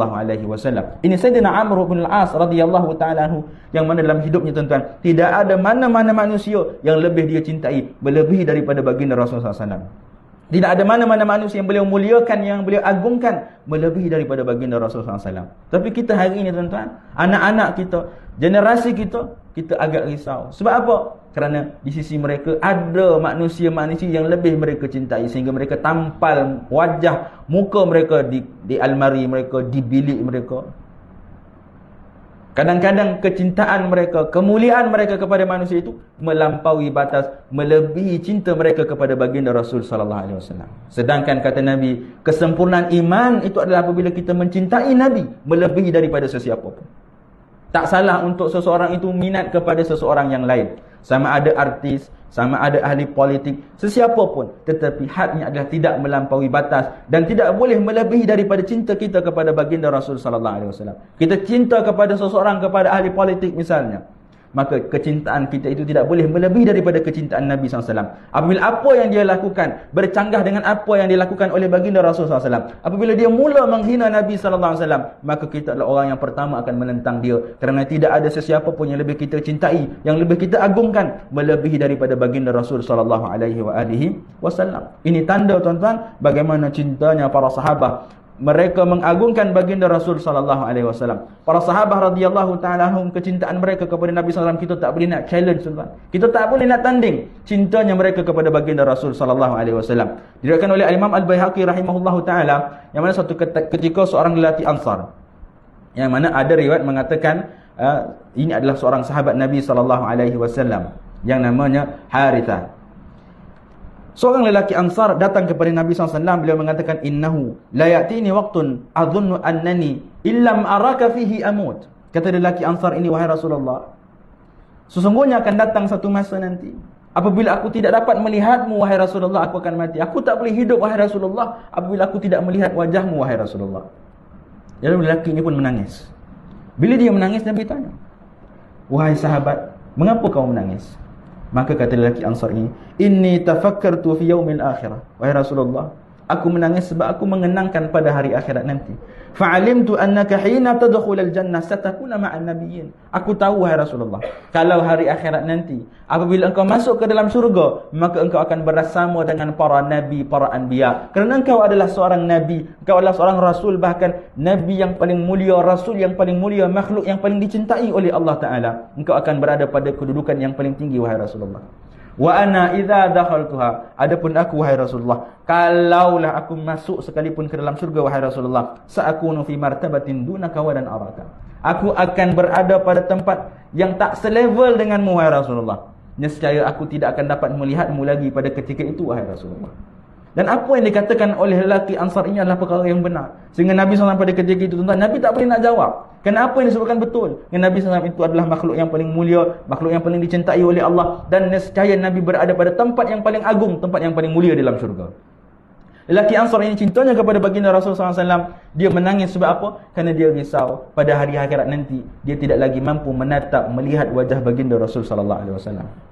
Ini Sayyidina Amr bin Al-As radhiyallahu ta'ala anhu, yang mana dalam hidupnya tuan-tuan, tidak ada mana-mana manusia yang lebih dia cintai melebihi daripada baginda Rasulullah SAW. Tidak ada mana-mana manusia yang beliau muliakan, yang beliau agungkan melebihi daripada baginda Rasulullah SAW. Tapi kita hari ini tuan-tuan, anak-anak kita, generasi kita, kita agak risau. Sebab apa? Kerana di sisi mereka ada manusia-manusia yang lebih mereka cintai, sehingga mereka tampal wajah, muka mereka di almari mereka, di bilik mereka. Kadang-kadang kecintaan mereka, kemuliaan mereka kepada manusia itu melampaui batas, melebihi cinta mereka kepada baginda Rasul sallallahu alaihi wasallam. Sedangkan kata Nabi, kesempurnaan iman itu adalah apabila kita mencintai Nabi melebihi daripada sesiapa pun. Tak salah untuk seseorang itu minat kepada seseorang yang lain, sama ada artis, sama ada ahli politik, sesiapa pun, tetapi hadnya adalah tidak melampaui batas dan tidak boleh melebihi daripada cinta kita kepada baginda Rasul sallallahu alaihi wasallam. Kita cinta kepada seseorang, kepada ahli politik misalnya, maka kecintaan kita itu tidak boleh melebihi daripada kecintaan Nabi SAW. Apabila apa yang dia lakukan bercanggah dengan apa yang dilakukan oleh baginda Rasul SAW, apabila dia mula menghina Nabi SAW, maka kita adalah orang yang pertama akan menentang dia. Kerana tidak ada sesiapa pun yang lebih kita cintai, yang lebih kita agungkan melebihi daripada baginda Rasul SAW. Ini tanda tuan-tuan bagaimana cintanya para sahabat. Mereka mengagungkan baginda Rasul sallallahu alaihi wasallam. Para sahabat radhiyallahu taala anhum, kecintaan mereka kepada Nabi sallallahu alaihi wasallam kita tak boleh nak challenge tuan-tuan. Kita tak boleh nak tanding cintanya mereka kepada baginda Rasul sallallahu alaihi wasallam. Diriwayatkan oleh Imam Al-Baihaqi rahimahullahu taala, yang mana satu ketika seorang lelaki Ansar, yang mana ada riwayat mengatakan ini adalah seorang sahabat Nabi sallallahu alaihi wasallam yang namanya Harithah. Seorang lelaki Ansar datang kepada Nabi SAW. Beliau mengatakan, innahu la ya'tini waqtun adhunnu annani illam araka fihi amut. Kata lelaki Ansar ini, wahai Rasulullah, sesungguhnya akan datang satu masa nanti, apabila aku tidak dapat melihatmu, wahai Rasulullah, aku akan mati. Aku tak boleh hidup, wahai Rasulullah, apabila aku tidak melihat wajahmu, wahai Rasulullah. Lalu lelaki ini pun menangis. Bila dia menangis, Nabi tanya, wahai sahabat, mengapa kau menangis? Maka kata lelaki Ansar ini, inni tafakkartu fi yaumil akhirah. Wahai Rasulullah, aku menangis sebab aku mengenangkan pada hari akhirat nanti. Fa'alimtu annaka hina tadkhulul jannah satakuna ma'an nabiyyin. Aku tahu, wahai Rasulullah, kalau hari akhirat nanti, apabila engkau masuk ke dalam syurga, maka engkau akan bersama dengan para nabi, para anbiya. Kerana engkau adalah seorang nabi, engkau adalah seorang rasul, bahkan nabi yang paling mulia, rasul yang paling mulia, makhluk yang paling dicintai oleh Allah Ta'ala. Engkau akan berada pada kedudukan yang paling tinggi, wahai Rasulullah. Wa ana idza dakhaltuha, adapun aku, wahai Rasulullah, kalaulah aku masuk sekalipun ke dalam syurga, wahai Rasulullah, sa'akunu fi martabatin dunaka wa dan araka, aku akan berada pada tempat yang tak selevel denganmu, wahai Rasulullah. Nescaya aku tidak akan dapat melihatmu lagi pada ketika itu, wahai Rasulullah. Dan apa yang dikatakan oleh lelaki Ansar ini adalah perkara yang benar. Sehingga Nabi SAW pada ketika itu, tuan-tuan, Nabi tak boleh nak jawab. Kenapa yang disebutkan betul? Kerana Nabi SAW itu adalah makhluk yang paling mulia, makhluk yang paling dicintai oleh Allah. Dan nescaya Nabi berada pada tempat yang paling agung, tempat yang paling mulia dalam syurga. Lelaki Ansar ini cintanya kepada baginda Rasulullah SAW. Dia menangis sebab apa? Kerana dia risau pada hari akhirat nanti dia tidak lagi mampu menatap, melihat wajah baginda Rasulullah SAW.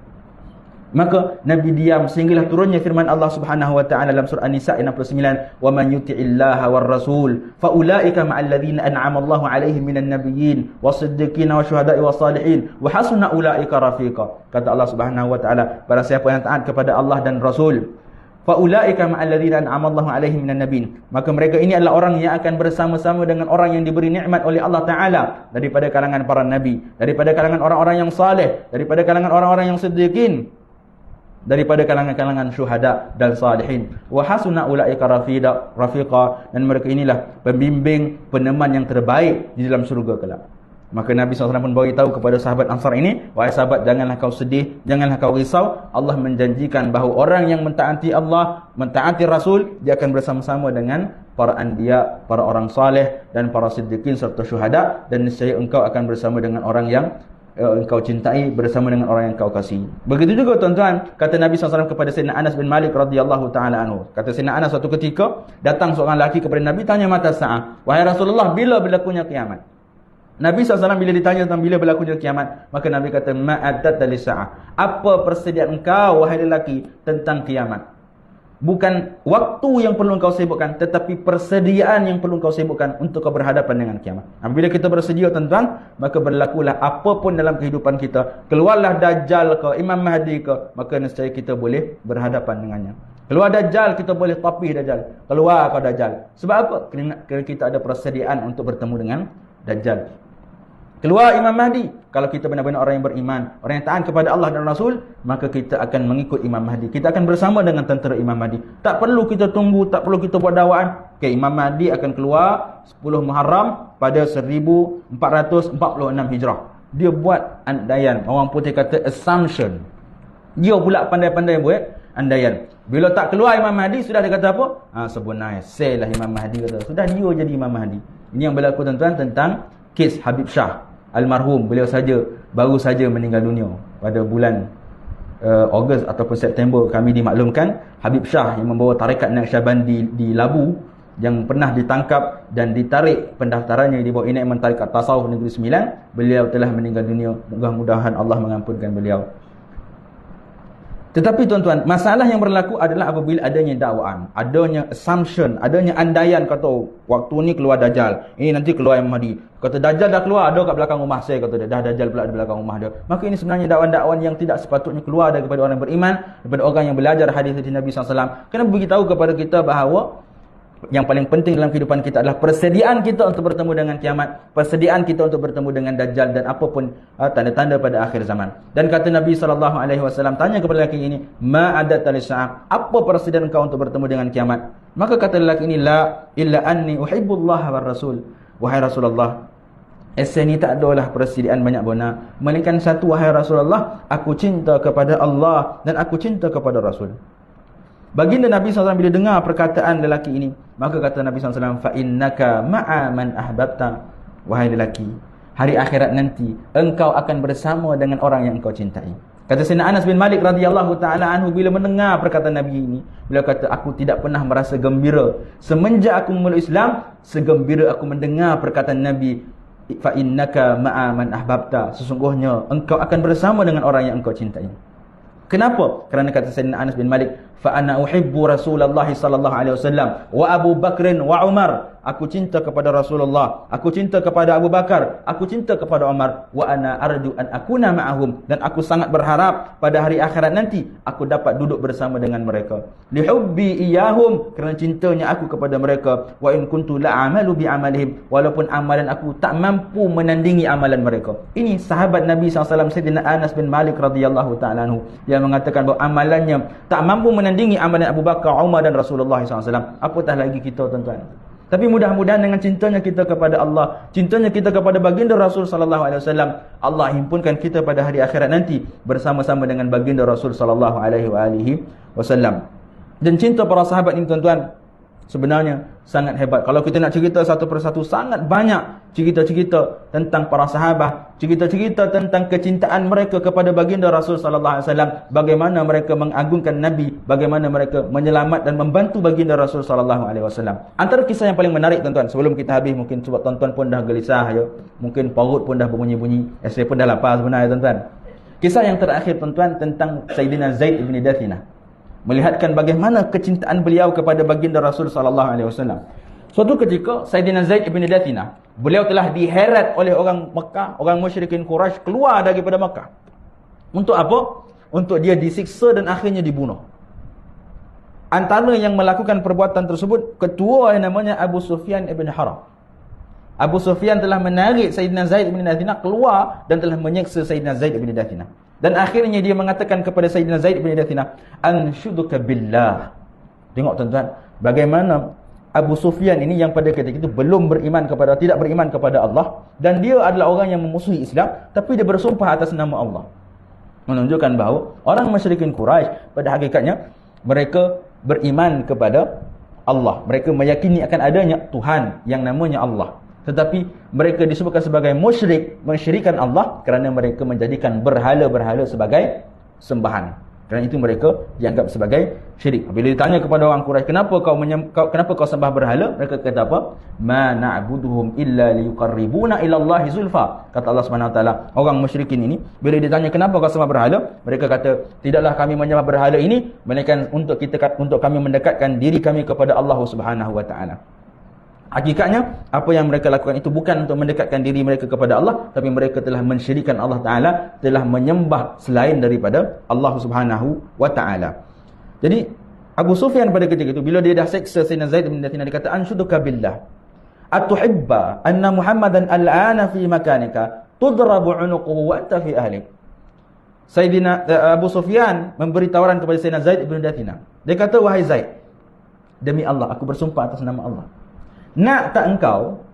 Maka Nabi diam sehinggalah turunnya firman Allah Subhanahu wa taala dalam surah An-Nisa ayat 69, "Wa man yuti'illaha war rasul fa ulaika ma'al ladzina an'ama Allahu 'alaihim minan nabiyyin was-siddiqin wasyuhada'i was-salihin wa hasuna ulaika rafiqa." Kata Allah Subhanahu wa taala, barang siapa yang taat kepada Allah dan Rasul, fa ulaika ma'al ladzina an'ama Allahu 'alaihim minan nabiyyin, maka mereka ini adalah orang yang akan bersama-sama dengan orang yang diberi nikmat oleh Allah Taala daripada kalangan para nabi, daripada kalangan orang-orang yang saleh, daripada kalangan orang-orang yang siddiqin, daripada kalangan-kalangan syuhada dan salihin. Wa hasuna ulaika rafiqa, dan mereka inilah pembimbing, peneman yang terbaik di dalam syurga kelak. Maka Nabi SAW pun beritahu kepada sahabat Ansar ini, wahai sahabat, janganlah kau sedih, janganlah kau risau. Allah menjanjikan bahawa orang yang mentaati Allah, mentaati Rasul, dia akan bersama-sama dengan para anbiya, para orang saleh dan para siddiqin serta syuhada, dan nescaya engkau akan bersama dengan orang yang engkau cintai bersama dengan orang yang engkau kasihi. Begitu juga tuan-tuan, kata Nabi SAW kepada Sayyidina Anas bin Malik radhiyallahu taala anhu. Kata Sayyidina Anas suatu ketika datang seorang lelaki kepada Nabi, tanya mata sa'ah. Wahai Rasulullah, bila berlakunya kiamat? Nabi SAW bila ditanya tentang bila berlakunya kiamat, maka Nabi kata, ma'adat lis-sa'ah. Apa persediaan engkau wahai lelaki tentang kiamat? Bukan waktu yang perlu kau sibukkan, tetapi persediaan yang perlu kau sibukkan untuk kau berhadapan dengan kiamat. Bila kita bersedia tuan-tuan, maka berlakulah apapun dalam kehidupan kita. Keluarlah Dajjal ke, Imam Mahdi ke, maka nescaya kita boleh berhadapan dengannya. Keluar Dajjal, kita boleh tapih Dajjal. Keluar kau Dajjal. Sebab apa? Kerana kita ada persediaan untuk bertemu dengan Dajjal. Keluar Imam Mahdi. Kalau kita benar-benar orang yang beriman, orang yang taat kepada Allah dan Rasul, maka kita akan mengikut Imam Mahdi. Kita akan bersama dengan tentera Imam Mahdi. Tak perlu kita tunggu, tak perlu kita buat dakwaan. Okay, Imam Mahdi akan keluar 10 Muharram pada 1446 Hijrah. Dia buat andaian. Orang putih kata assumption. Dia pula pandai-pandai buat andaian. Bila tak keluar Imam Mahdi, sudah dia kata apa? Sebenarnya saya lah Imam Mahdi kata. Sudah dia jadi Imam Mahdi. Ini yang berlaku tuan-tuan tentang kes Habib Shah almarhum. Beliau baru saja meninggal dunia pada bulan Ogos ataupun September. Kami dimaklumkan Habib Shah yang membawa tarekat Naqsyaband di Labu, yang pernah ditangkap dan ditarik pendaftarannya di bawah Inaman Tarekat Tasawuf Negeri Sembilan. Beliau telah meninggal dunia. Mudah-mudahan Allah mengampunkan beliau. Tetapi tuan-tuan, masalah yang berlaku adalah apabila adanya dakwaan, adanya assumption, adanya andaian, kata waktu ni keluar Dajjal, ini nanti keluar Imam Mahdi. Kata Dajjal dah keluar, ada kat belakang rumah saya, kata dia. Dah Dajjal pula di belakang rumah dia. Maka ini sebenarnya dakwaan-dakwaan yang tidak sepatutnya keluar daripada orang beriman, daripada orang yang belajar hadis dari Nabi SAW. Kena beritahu kepada kita bahawa yang paling penting dalam kehidupan kita adalah persediaan kita untuk bertemu dengan kiamat, persediaan kita untuk bertemu dengan Dajjal dan apapun tanda-tanda pada akhir zaman. Dan kata Nabi SAW, tanya kepada lelaki ini, ma'adat lis-sa'ah, apa persediaan kau untuk bertemu dengan kiamat? Maka kata lelaki ini, la illa anni uhibbullah wa rasul. Wahai Rasulullah, ni tak adalah persediaan banyak benar, melainkan satu, wahai Rasulullah, aku cinta kepada Allah dan aku cinta kepada Rasul. Baginda Nabi SAW bila dengar perkataan lelaki ini, maka kata Nabi SAW, fa'innaka ma'a man ahbabta. Wahai lelaki, hari akhirat nanti engkau akan bersama dengan orang yang engkau cintai. Kata Sayyidina Anas bin Malik radhiyallahu ta'ala anhu bila mendengar perkataan Nabi ini, beliau kata, aku tidak pernah merasa gembira semenjak aku memeluk Islam segembira aku mendengar perkataan Nabi, fa'innaka ma'a man ahbabta. Sesungguhnya engkau akan bersama dengan orang yang engkau cintai. Kenapa? Kerana kata Sayyidina Anas bin Malik, fa ana uhibbu Rasulullah sallallahu alaihi wasallam wa Abu Bakr wa Umar. Aku cinta kepada Rasulullah, aku cinta kepada Abu Bakar, aku cinta kepada Umar, wa ana arju an akuna ma'ahum, dan aku sangat berharap pada hari akhirat nanti aku dapat duduk bersama dengan mereka. Li hubbi iyahum, kerana cintanya aku kepada mereka, wa in kuntu la'amalu bi amalihim, walaupun amalan aku tak mampu menandingi amalan mereka. Ini sahabat Nabi SAW Sayyidina Anas bin Malik radhiyallahu ta'ala anhu yang mengatakan bahawa amalannya tak mampu menandingi amalan Abu Bakar, Umar dan Rasulullah SAW. Apatah lagi kita tuan-tuan. Tapi mudah-mudahan dengan cintanya kita kepada Allah, cintanya kita kepada baginda Rasul sallallahu alaihi wasallam, Allah himpunkan kita pada hari akhirat nanti bersama-sama dengan baginda Rasul sallallahu alaihi wasallam. Dan cinta para sahabat ini tuan-tuan sebenarnya sangat hebat. Kalau kita nak cerita satu persatu, sangat banyak cerita-cerita tentang para sahabat, cerita-cerita tentang kecintaan mereka kepada baginda Rasul sallallahu alaihi wasallam, bagaimana mereka mengagungkan Nabi, bagaimana mereka menyelamat dan membantu baginda Rasul sallallahu alaihi wasallam. Antara kisah yang paling menarik tuan-tuan, sebelum kita habis, mungkin sebab tuan-tuan pun dah gelisah ya, mungkin perut pun dah berbunyi-bunyi, saya pun dah lapar sebenarnya tuan-tuan. Kisah yang terakhir tuan-tuan tentang Sayyidina Zaid bin Dathinah, melihatkan bagaimana kecintaan beliau kepada baginda Rasul sallallahu alaihi wasallam. Suatu ketika Sayyidina Zaid bin Dathinah, beliau telah diheret oleh orang Mekah, orang musyrikin Quraisy keluar daripada Mekah. Untuk apa? Untuk dia disiksa dan akhirnya dibunuh. Antara yang melakukan perbuatan tersebut, ketua yang namanya Abu Sufyan ibn Haram. Abu Sufyan telah menarik Sayyidina Zaid bin Dathinah keluar dan telah menyeksa Sayyidina Zaid bin Dathinah. Dan akhirnya dia mengatakan kepada Sayyidina Zaid bin Dathinah, anshuduka billah. Tengok tuan-tuan, bagaimana Abu Sufyan ini yang pada ketika itu tidak beriman kepada Allah, dan dia adalah orang yang memusuhi Islam, tapi dia bersumpah atas nama Allah. Menunjukkan bahawa orang musyrikin Quraisy pada hakikatnya mereka beriman kepada Allah. Mereka meyakini akan adanya Tuhan yang namanya Allah. Tetapi mereka disebutkan sebagai musyrik, mensyirikkan Allah kerana mereka menjadikan berhala-berhala sebagai sembahan. Kerana itu mereka dianggap sebagai syirik. Bila ditanya kepada orang Quraisy, kenapa kau sembah berhala? Mereka kata apa? Ma na'buduhum illa liyuqarribuna ila Allahi zulfa. Kata Allah Subhanahu Wa Taala, orang musyrikin ini bila ditanya kenapa kau sembah berhala, mereka kata, tidaklah kami menyembah berhala ini melainkan untuk kami mendekatkan diri kami kepada Allah Subhanahu Wa Taala. Hakikatnya, apa yang mereka lakukan itu bukan untuk mendekatkan diri mereka kepada Allah, tapi mereka telah mensyirikkan Allah Ta'ala, telah menyembah selain daripada Allah Subhanahu Wa Ta'ala. Jadi, Abu Sufyan pada ketika itu, bila dia dah seksa Sayyidina Zaid bin Dathina, dia kata, Anshuduka billah, atuhibba anna Muhammadan al-ana fi makanika, tudrabu unuquhu wa anta fi ahlik. Sayyidina Abu Sufyan memberi tawaran kepada Sayyidina Zaid bin Dathina. Dia kata, wahai Zaid, demi Allah, aku bersumpah atas nama Allah, nak tak engkau,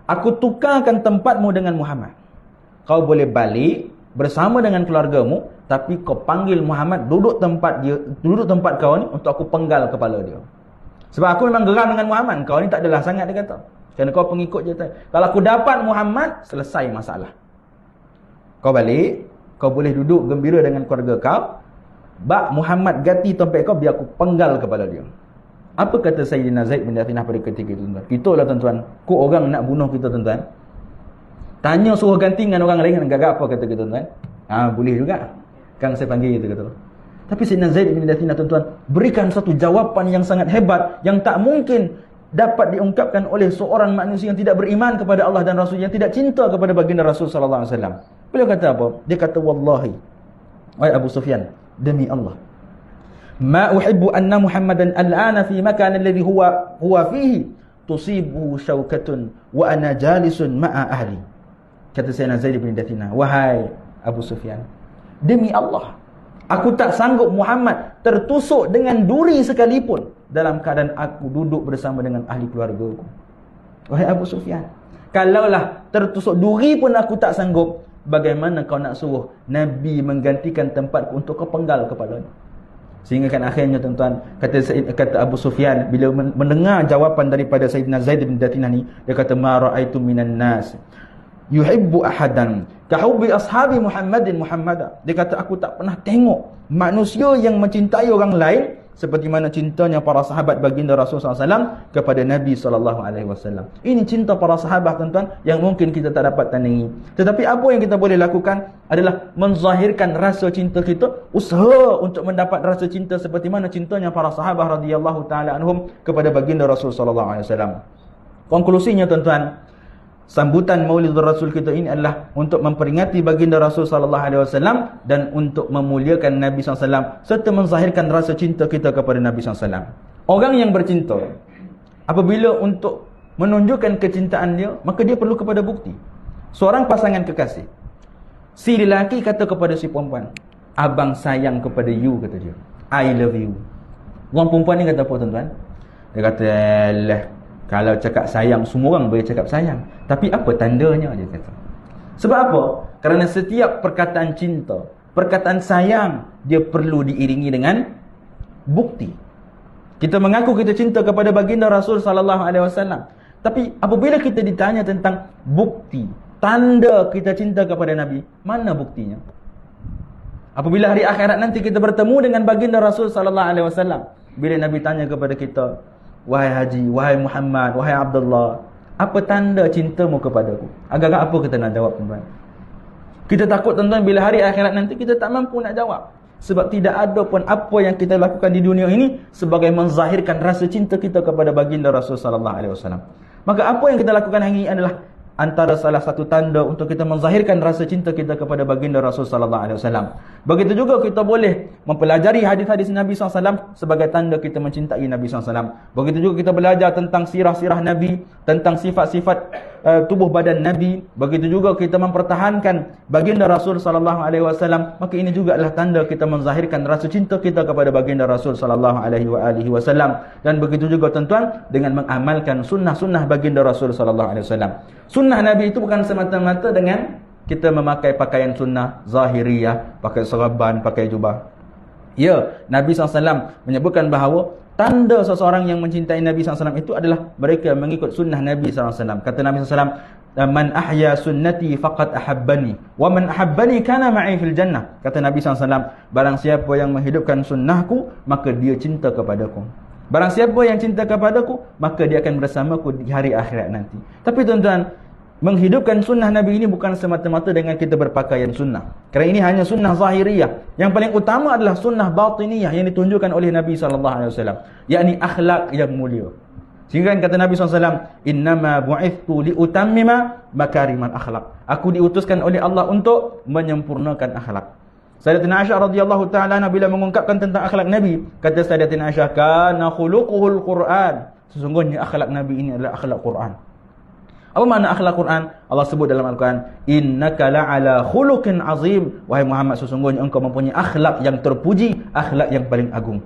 aku tukarkan tempatmu dengan Muhammad. Kau boleh balik bersama dengan keluargamu, tapi kau panggil Muhammad duduk tempat kau ni untuk aku penggal kepala dia. Sebab aku memang geram dengan Muhammad. Kau ni tak adalah sangat, dia kata. Kerana kau pengikut je. Kalau aku dapat Muhammad, selesai masalah. Kau balik, kau boleh duduk gembira dengan keluarga kau. Bak Muhammad ganti tempat kau, biar aku penggal kepala dia. Apa kata Sayyidina Zaid bin Dathinah pada ketika itu, tuan-tuan? Kita lah, tuan-tuan. Kok orang nak bunuh kita, tuan-tuan? Tanya suruh ganti dengan orang lain, gagak apa kata kita, tuan-tuan? Boleh juga. Kang saya panggil itu, kata. Tapi Sayyidina Zaid bin Dathinah, tuan-tuan, berikan satu jawapan yang sangat hebat, yang tak mungkin dapat diungkapkan oleh seorang manusia yang tidak beriman kepada Allah dan Rasul, yang tidak cinta kepada baginda Rasul sallallahu alaihi wasallam. Beliau kata apa? Dia kata, wallahi, wahai Abu Sufyan, demi Allah, ma uhibbu anna Muhammadan al-ana fi makan alladhi huwa fihi tusibuhu syaukatun wa ana jalisun ma'a ahli. Kata Sayyidina Zaid bin Dathinah, wahai Abu Sufyan, demi Allah, aku tak sanggup Muhammad tertusuk dengan duri sekalipun dalam keadaan aku duduk bersama dengan ahli keluargaku. Wahai Abu Sufyan, kalaulah tertusuk duri pun aku tak sanggup, bagaimana kau nak suruh Nabi menggantikan tempatku untuk kau penggal kepalanya? Sehingga kan akhirnya, tuan-tuan, kata Abu Sufyan bila mendengar jawapan daripada Sayyidina Zaid bin Dathinah ni, dia kata, ma ra'aitu minan nas yuhibbu ahadan kahubbi ashabi Muhammadin Muhammada. Dia kata, aku tak pernah tengok manusia yang mencintai orang lain seperti mana cintanya para sahabat baginda Rasulullah SAW kepada Nabi SAW. Ini cinta para sahabat, tuan-tuan, yang mungkin kita tak dapat tandingi. Tetapi apa yang kita boleh lakukan adalah menzahirkan rasa cinta kita, usaha untuk mendapat rasa cinta seperti mana cintanya para sahabat radhiyallahu taala anhum kepada baginda Rasulullah SAW. Konklusinya, tuan-tuan, sambutan Maulidur Rasul kita ini adalah untuk memperingati baginda Rasul sallallahu alaihi wasallam dan untuk memuliakan Nabi sallallahu alaihi wasallam serta menzahirkan rasa cinta kita kepada Nabi sallallahu alaihi wasallam. Orang yang bercinta, apabila untuk menunjukkan kecintaan dia, maka dia perlu kepada bukti. Seorang pasangan kekasih, si lelaki kata kepada si perempuan, abang sayang kepada you, kata dia, I love you. Orang perempuan ni kata apa, tuan-tuan? Dia kata, alah, kalau cakap sayang, semua orang boleh cakap sayang, tapi apa tandanya, dia kata. Sebab apa? Kerana setiap perkataan cinta, perkataan sayang, dia perlu diiringi dengan bukti. Kita mengaku kita cinta kepada baginda Rasul sallallahu alaihi wasallam, tapi apabila kita ditanya tentang bukti, tanda kita cinta kepada Nabi, mana buktinya? Apabila hari akhirat nanti kita bertemu dengan baginda Rasul sallallahu alaihi wasallam, bila Nabi tanya kepada kita, wahai Haji, wahai Muhammad, wahai Abdullah, apa tanda cintamu kepadaku? Agak-agak apa kita nak jawab, tuan-tuan? Kita takut, tuan-tuan, bila hari akhirat nanti kita tak mampu nak jawab. Sebab tidak ada pun apa yang kita lakukan di dunia ini sebagai menzahirkan rasa cinta kita kepada baginda Rasul sallallahu alaihi wasallam. Maka apa yang kita lakukan hari ini adalah antara salah satu tanda untuk kita menzahirkan rasa cinta kita kepada baginda Rasul sallallahu alaihi wasallam. Begitu juga kita boleh mempelajari hadis-hadis Nabi SAW sebagai tanda kita mencintai Nabi SAW. Begitu juga kita belajar tentang sirah-sirah Nabi, tentang sifat-sifat tubuh badan Nabi. Begitu juga kita mempertahankan baginda Rasul sallallahu alaihi wasallam. Maka ini juga adalah tanda kita menzahirkan rasa cinta kita kepada baginda Rasul sallallahu alaihi wasallam. Dan begitu juga, tuan-tuan, dengan mengamalkan sunnah-sunnah baginda Rasul sallallahu alaihi wasallam. Sunnah Nabi itu bukan semata-mata dengan kita memakai pakaian sunnah zahiriyah, pakai serban, pakai jubah. Ya, Nabi SAW menyebutkan bahawa tanda seseorang yang mencintai Nabi SAW itu adalah mereka mengikut sunnah Nabi SAW. Kata Nabi SAW, man ahya sunnati faqad ahabbani wa man ahabbani kana ma'i fil jannah. Kata Nabi SAW, barang siapa yang menghidupkan sunnahku, maka dia cinta kepadaku. Barang siapa yang cinta kepadaku, maka dia akan bersamaku di hari akhirat nanti. Tapi tuan-tuan, menghidupkan sunnah Nabi ini bukan semata-mata dengan kita berpakaian sunnah. Kerana ini hanya sunnah zahiriyah. Yang paling utama adalah sunnah batiniyah yang ditunjukkan oleh Nabi SAW, yakni akhlak yang mulia. Sehingga kata Nabi SAW, innama bu'ithtu liutammima makarimal akhlak. Aku diutuskan oleh Allah untuk menyempurnakan akhlak. Sayyidatina Aisyah radhiyallahu ta'ala bila mengungkapkan tentang akhlak Nabi, kata Sayyidatina Aisyah, kana khuluquhul Qur'an. Sesungguhnya akhlak Nabi ini adalah akhlak Quran. Apa makna akhlak Quran? Allah sebut dalam Al-Quran, innaka la'ala khuluqin azim. Wahai Muhammad, sesungguhnya engkau mempunyai akhlak yang terpuji, akhlak yang paling agung.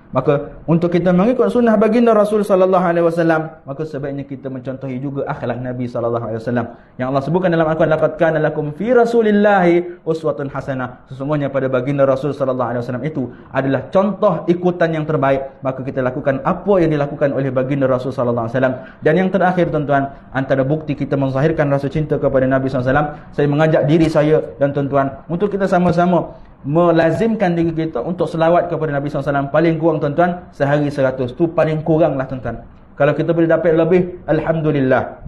Maka untuk kita mengikut sunnah baginda Rasul sallallahu alaihi wasallam, maka sebaiknya kita mencontohi juga akhlak Nabi sallallahu alaihi wasallam. Yang Allah sebutkan dalam Al-Quran, laqad kana lakum fi Rasulillahi uswatun hasanah. Sesungguhnya pada baginda Rasul sallallahu alaihi wasallam itu adalah contoh ikutan yang terbaik. Maka kita lakukan apa yang dilakukan oleh baginda Rasul sallallahu alaihi wasallam. Dan yang terakhir tuan-tuan, antara bukti kita menzahirkan rasa cinta kepada Nabi sallallahu alaihi wasallam, saya mengajak diri saya dan tuan-tuan untuk kita sama-sama melazimkan diri kita untuk selawat kepada Nabi SAW. Paling kurang tuan-tuan, sehari 100. Itu paling kurang lah tuan-tuan. Kalau kita boleh dapat lebih, Alhamdulillah.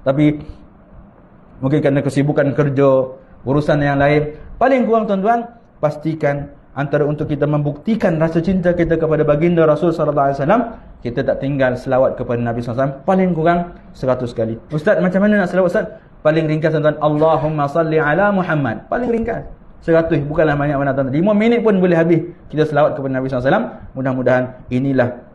Tapi mungkin kerana kesibukan kerja, urusan yang lain, paling kurang tuan-tuan, pastikan antara untuk kita membuktikan rasa cinta kita kepada baginda Rasul SAW, kita tak tinggal selawat kepada Nabi SAW paling kurang 100 kali. Ustaz, macam mana nak selawat Ustaz? Paling ringkas tuan-tuan, Allahumma salli ala Muhammad. Paling ringkas 100, bukanlah banyak mana tuan-tuan. 5 minit pun boleh habis kita selawat kepada Nabi SAW. Mudah-mudahan inilah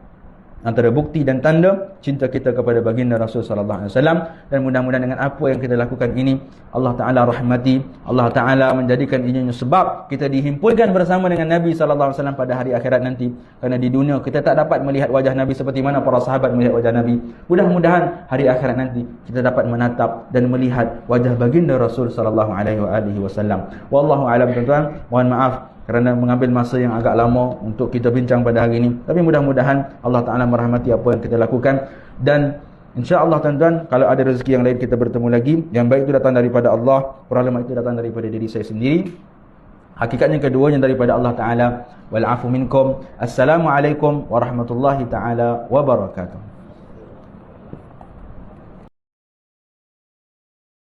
antara bukti dan tanda cinta kita kepada baginda Rasul sallallahu alaihi wasallam. Dan mudah-mudahan dengan apa yang kita lakukan ini, Allah Ta'ala rahmati, Allah Ta'ala menjadikan ini sebab kita dihimpunkan bersama dengan Nabi sallallahu alaihi wasallam pada hari akhirat nanti. Kerana di dunia kita tak dapat melihat wajah Nabi seperti mana para sahabat melihat wajah Nabi. Mudah-mudahan hari akhirat nanti kita dapat menatap dan melihat wajah baginda Rasul sallallahu alaihi wasallam. Wallahu a'lam tuan-tuan. Mohon maaf kerana mengambil masa yang agak lama untuk kita bincang pada hari ini. Tapi mudah-mudahan Allah Ta'ala merahmati apa yang kita lakukan. Dan insya-Allah tuan-tuan, kalau ada rezeki yang lain kita bertemu lagi. Yang baik itu datang daripada Allah, kurang itu datang daripada diri saya sendiri. Hakikatnya keduanya daripada Allah Ta'ala. Wal afu minkum. Assalamualaikum warahmatullahi ta'ala wabarakatuh.